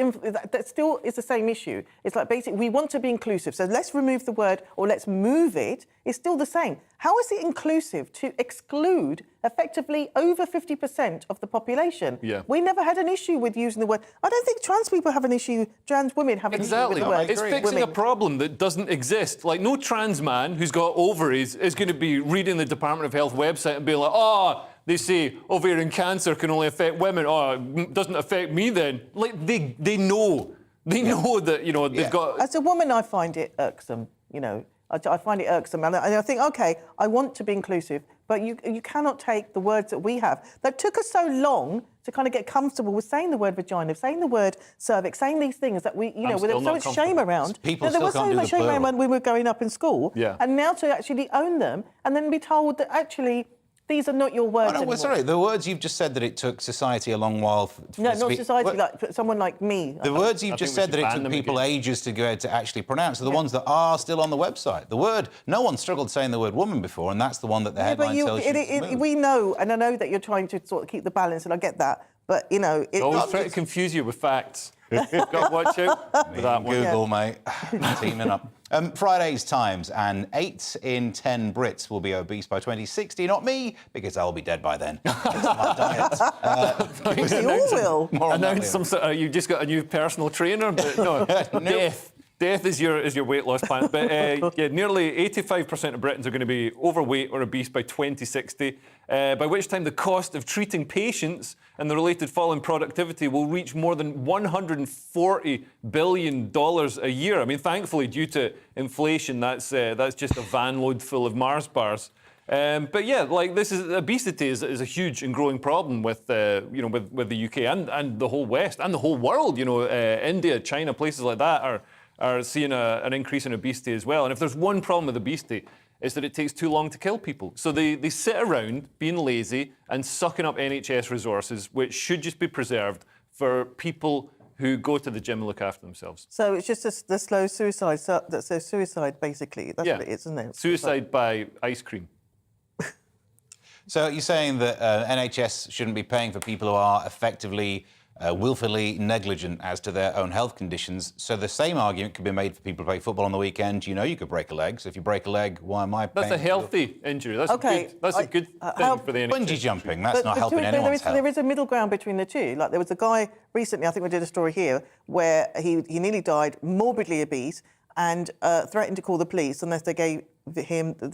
is the same issue. It's like basically we want to be inclusive, so let's remove the word or let's move it. It's still the same. How is it inclusive to exclude effectively over 50% of the population? Yeah. We never had an issue with using the word. I don't think trans people have an issue. Trans women have an issue with the word. It's fixing a problem that doesn't exist. Like no trans man who's got ovaries is going to be reading the Department of Health website and being like, they say ovarian cancer can only affect women. It doesn't affect me then. Like they know. They know that, they've got... As a woman, I find it irksome, I find it irksome. And I think, OK, I want to be inclusive, but you cannot take the words that we have that took us so long to kind of get comfortable with saying the word vagina, saying the word cervix, saying these things that we, there was so much shame around. There was so much shame around when we were growing up in school. Yeah. And now to actually own them and then be told that actually these are not your words anymore. Sorry, the words you've just said that it took society a long while... No, not society, like someone like me. The words you've just said that it took people ages to go to actually pronounce are the ones that are still on the website. The word... No one struggled saying the word woman before, and that's the one that the headline tells you. We know, and I know that you're trying to sort of keep the balance, and I get that, but, always try to confuse you with facts. Got to watch out for that one. Google, mate. Teaming up. Friday's Times, and 8 in 10 Brits will be obese by 2060. Not me, because I'll be dead by then. It's my diet. We all will. Announce some sort of, you've just got a new personal trainer, but no, death. Death is your weight loss plan. But nearly 85% of Britons are going to be overweight or obese by 2060, by which time the cost of treating patients and the related fall in productivity will reach more than $140 billion a year. I mean, thankfully, due to inflation, that's just a van load full of Mars bars. But yeah, obesity is a huge and growing problem with with the UK and the whole West and the whole world. India, China, places like that are seeing an increase in obesity as well. And if there's one problem with obesity, it's that it takes too long to kill people. So they sit around being lazy and sucking up NHS resources, which should just be preserved for people who go to the gym and look after themselves. So it's just the slow suicide. That's a suicide, basically. That's what it is, isn't it? Suicide by ice cream. So you're saying that NHS shouldn't be paying for people who are effectively willfully negligent as to their own health conditions. So the same argument could be made for people who play football on the weekend. You could break a leg. So if you break a leg, why am I paying? That's a healthy injury. That's a good thing for the NHS. Bungee jumping, that's not helping anyone's health. There is a middle ground between the two. Like there was a guy recently, I think we did a story here, where he nearly died, morbidly obese, and threatened to call the police unless the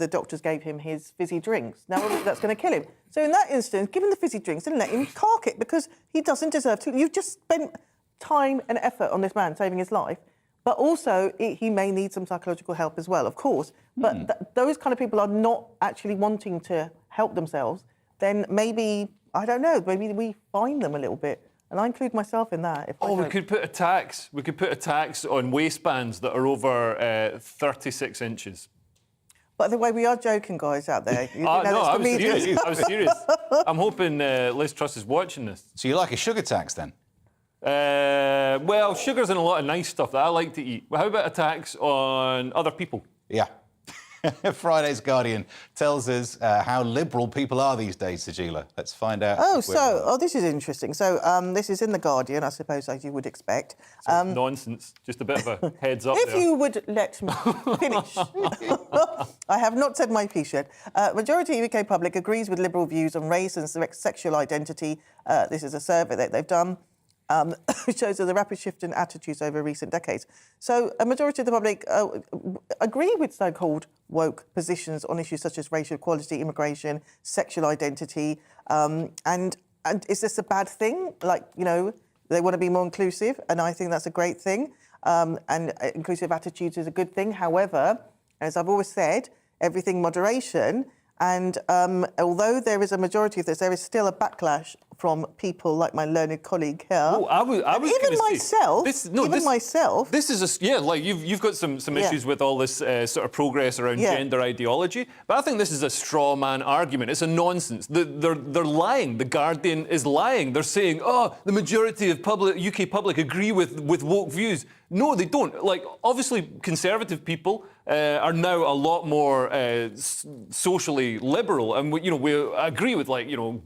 doctors gave him his fizzy drinks. Now that's going to kill him. So in that instance, give him the fizzy drinks and let him cark it because he doesn't deserve to. You've just spent time and effort on this man saving his life, but also he may need some psychological help as well, of course. But those kind of people are not actually wanting to help themselves. Then maybe, I don't know, maybe we find them a little bit. And I include myself in that. We could put a tax. We could put a tax on waistbands that are over 36 inches. By the way, we are joking, guys, out there. I was serious. I'm hoping Liz Truss is watching this. So you like a sugar tax, then? Well, sugar's in a lot of nice stuff that I like to eat. Well, how about a tax on other people? Yeah. Friday's Guardian tells us how liberal people are these days, Sajila. Let's find out. This is interesting. So this is in The Guardian, I suppose, as you would expect. Nonsense. Just a bit of a heads up If you would let me finish. I have not said my piece yet. Majority of UK public agrees with liberal views on race and sexual identity. This is a survey that they've done. Which shows the rapid shift in attitudes over recent decades. So a majority of the public agree with so-called woke positions on issues such as racial equality, immigration, sexual identity. And is this a bad thing? They want to be more inclusive, and I think that's a great thing. And inclusive attitudes is a good thing. However, as I've always said, everything moderation. And although there is a majority of this, there is still a backlash from people like my learned colleague here. Oh, I was even myself. Myself. This is like you've got some issues with all this sort of progress around gender ideology, but I think this is a straw man argument. It's a nonsense. They're lying. The Guardian is lying. They're saying, oh, the majority of UK public agree with woke views. No, they don't. Like, obviously, conservative people are now a lot more socially liberal, and we agree with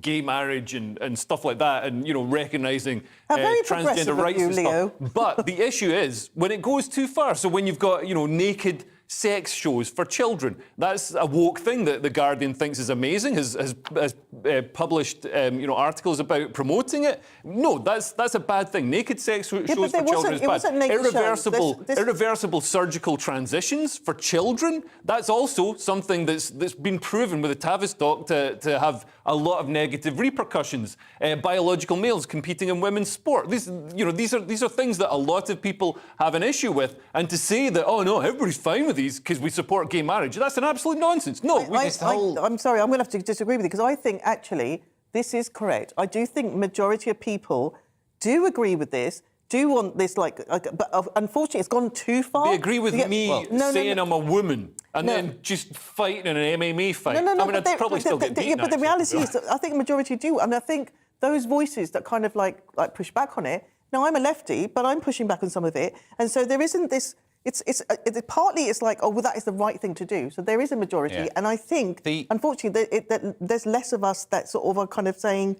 gay marriage and stuff like that, and recognising transgender rights and stuff. But the issue is when it goes too far. So when you've got naked sex shows for children, that's a woke thing that the Guardian thinks is amazing, has published articles about promoting it. No, that's a bad thing. Naked sex shows for children is bad. Irreversible surgical transitions for children, that's also something that's been proven with the Tavistock to have a lot of negative repercussions. Biological males competing in women's sport. These are things that a lot of people have an issue with, and to say that, oh no, everybody's fine with these because we support gay marriage, that's an absolute nonsense. No, I'm sorry, I'm going to have to disagree with you, because I think actually this is correct. I do think majority of people do agree with this, do want this, but unfortunately it's gone too far. They agree with me saying I'm a woman and then just fighting in an MMA fight. I'd probably still get beaten. But the reality is that I think the majority do, and I think those voices that kind of like push back on it. Now, I'm a lefty, but I'm pushing back on some of it, and so there isn't this. It's partly it's like, oh, well, that is the right thing to do. So there is a majority, and I think, unfortunately, that there's less of us that sort of are kind of saying,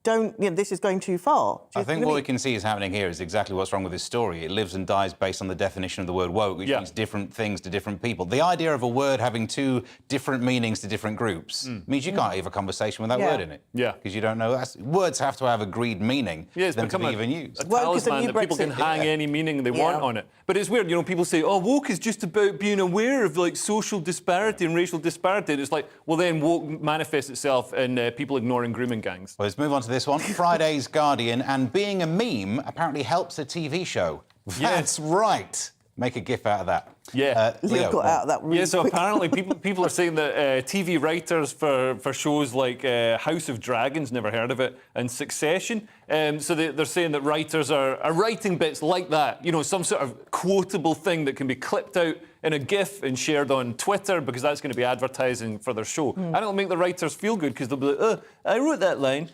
this is going too far. I think what we can see is happening here is exactly what's wrong with this story. It lives and dies based on the definition of the word woke, which means different things to different people. The idea of a word having two different meanings to different groups means you can't have a conversation with that word in it. Yeah. Because you don't know. Words have to have agreed meaning for them to be even used. A talisman that people can hang any meaning they want on it. But it's weird, people say, oh, woke is just about being aware of social disparity and racial disparity. And it's like, well, then woke manifests itself in people ignoring grooming gangs. Well, let's move on to this one. Friday's Guardian, and being a meme apparently helps a TV show. That's right. Make a gif out of that. Yeah. Leo got out of that really so quick. Apparently people are saying that TV writers for shows like House of Dragons, never heard of it, and Succession, so they're saying that writers are writing bits like that, some sort of quotable thing that can be clipped out in a GIF and shared on Twitter because that's going to be advertising for their show. And it'll make the writers feel good because they'll be like, oh, I wrote that line.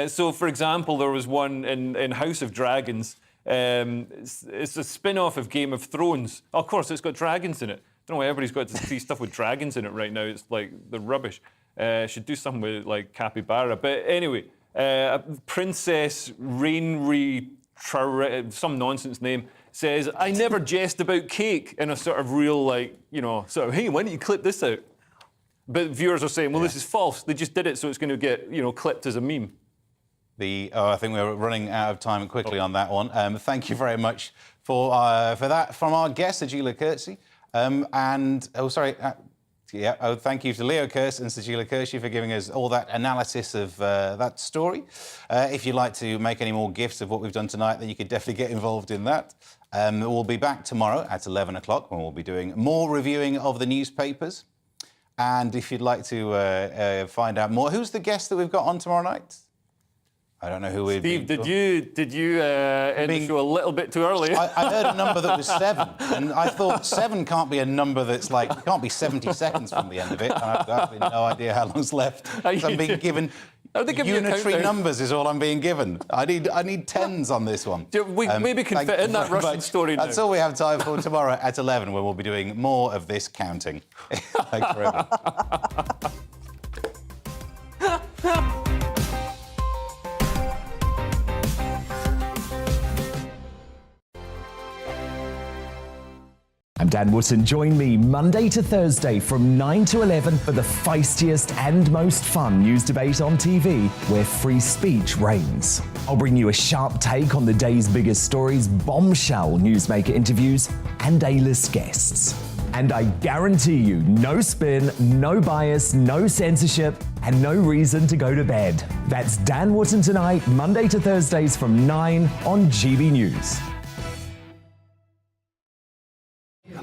So, for example, there was one in House of Dragons. It's a spin-off of Game of Thrones. Of course, it's got dragons in it. I don't know why everybody's got to see stuff with dragons in it right now. It's like the rubbish. Should do something with like capybara. But anyway, Princess Rainry, some nonsense name, says, I never jest about cake, in a sort of real, sort of, hey, why don't you clip this out? But viewers are saying, well, this is false. They just did it, so it's going to get, clipped as a meme. I think we're running out of time quickly on that one. Thank you very much for that from our guest, Sajila Kurtzi. Thank you to Leo Kurtz and Sajila Kurtzi for giving us all that analysis of that story. If you'd like to make any more gifts of what we've done tonight, then you could definitely get involved in that. We'll be back tomorrow at 11 o'clock when we'll be doing more reviewing of the newspapers. And if you'd like to find out more, who's the guest that we've got on tomorrow night? I don't know who we'd Steve, did you end the show a little bit too early? I heard a number that was 7, and I thought 7 can't be a number that's like, it can't be 70 seconds from the end of it. And I've got no idea how long's left. So I'm being given unitary numbers is all I'm being given. I need tens on this one. We maybe can fit in that Russian story now. That's all we have time for tomorrow at 11, where we'll be doing more of this counting. Thanks very much. I'm Dan Wootton. Join me Monday to Thursday from 9 to 11 for the feistiest and most fun news debate on TV, where free speech reigns. I'll bring you a sharp take on the day's biggest stories, bombshell newsmaker interviews, and A-list guests. And I guarantee you, no spin, no bias, no censorship, and no reason to go to bed. That's Dan Wootton Tonight, Monday to Thursdays from 9 on GB News.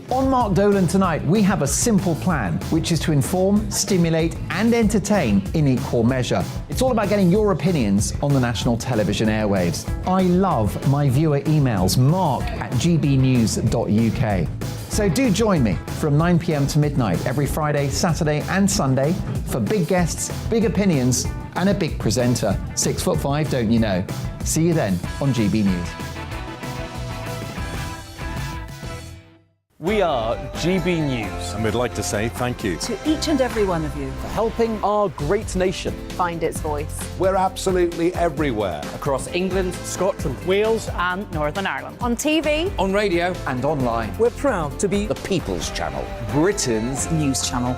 On Mark Dolan Tonight, we have a simple plan, which is to inform, stimulate and entertain in equal measure. It's all about getting your opinions on the national television airwaves. I love my viewer emails, mark@gbnews.uk. So do join me from 9 p.m. to midnight every Friday, Saturday and Sunday for big guests, big opinions and a big presenter. 6'5", don't you know? See you then on GB News. We are GB News. And we'd like to say thank you To each and every one of you. for helping our great nation. Find its voice. We're absolutely everywhere. Across England, Scotland, Wales and Northern Ireland. On TV. on radio. And online. We're proud to be the People's Channel. Britain's News channel.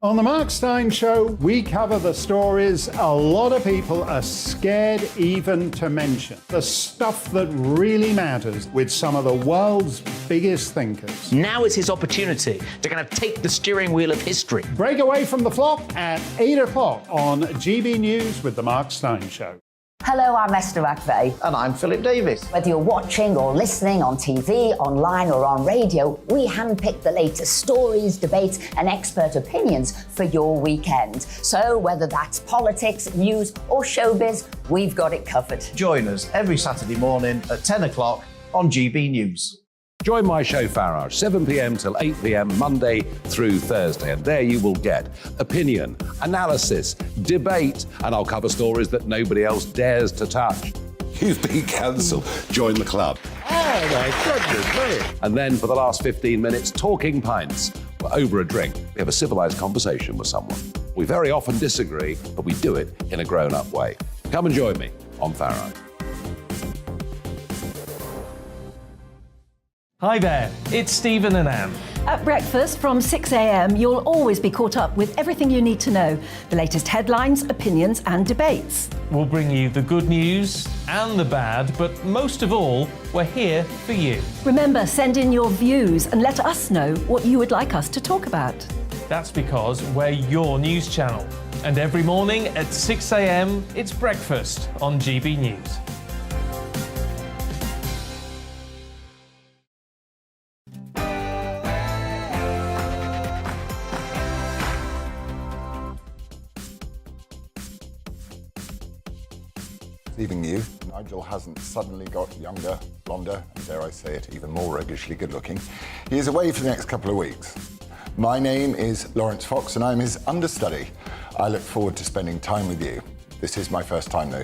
On the Mark Steyn Show, we cover the stories a lot of people are scared even to mention. The stuff that really matters with some of the world's biggest thinkers. Now is his opportunity to kind of take the steering wheel of history. Break away from the flop at 8 o'clock on GB News with the Mark Steyn Show. Hello, I'm Esther McVeigh. And I'm Philip Davis. Whether you're watching or listening on TV, online or on radio, we handpick the latest stories, debates and expert opinions for your weekend. So whether that's politics, news or showbiz, we've got it covered. Join us every Saturday morning at 10 o'clock on GB News. Join my show Farage, 7 p.m. till 8 p.m. Monday through Thursday, and there you will get opinion, analysis, debate, and I'll cover stories that nobody else dares to touch. You've been cancelled. Join the club. Oh my goodness me! And then for the last 15 minutes, talking pints. We're over a drink. We have a civilised conversation with someone. We very often disagree, but we do it in a grown-up way. Come and join me on Farage. Hi there, it's Stephen and Anne. At breakfast from 6 a.m, you'll always be caught up with everything you need to know, the latest headlines, opinions and debates. We'll bring you the good news and the bad, but most of all, we're here for you. Remember, send in your views and let us know what you would like us to talk about. That's because we're your news channel. And every morning at 6 a.m, it's breakfast on GB News. Leaving you, Nigel hasn't suddenly got younger, blonder, and dare I say it, even more roguishly good looking. He is away for the next couple of weeks. My name is Lawrence Fox and I'm his understudy. I look forward to spending time with you. This is my first time though,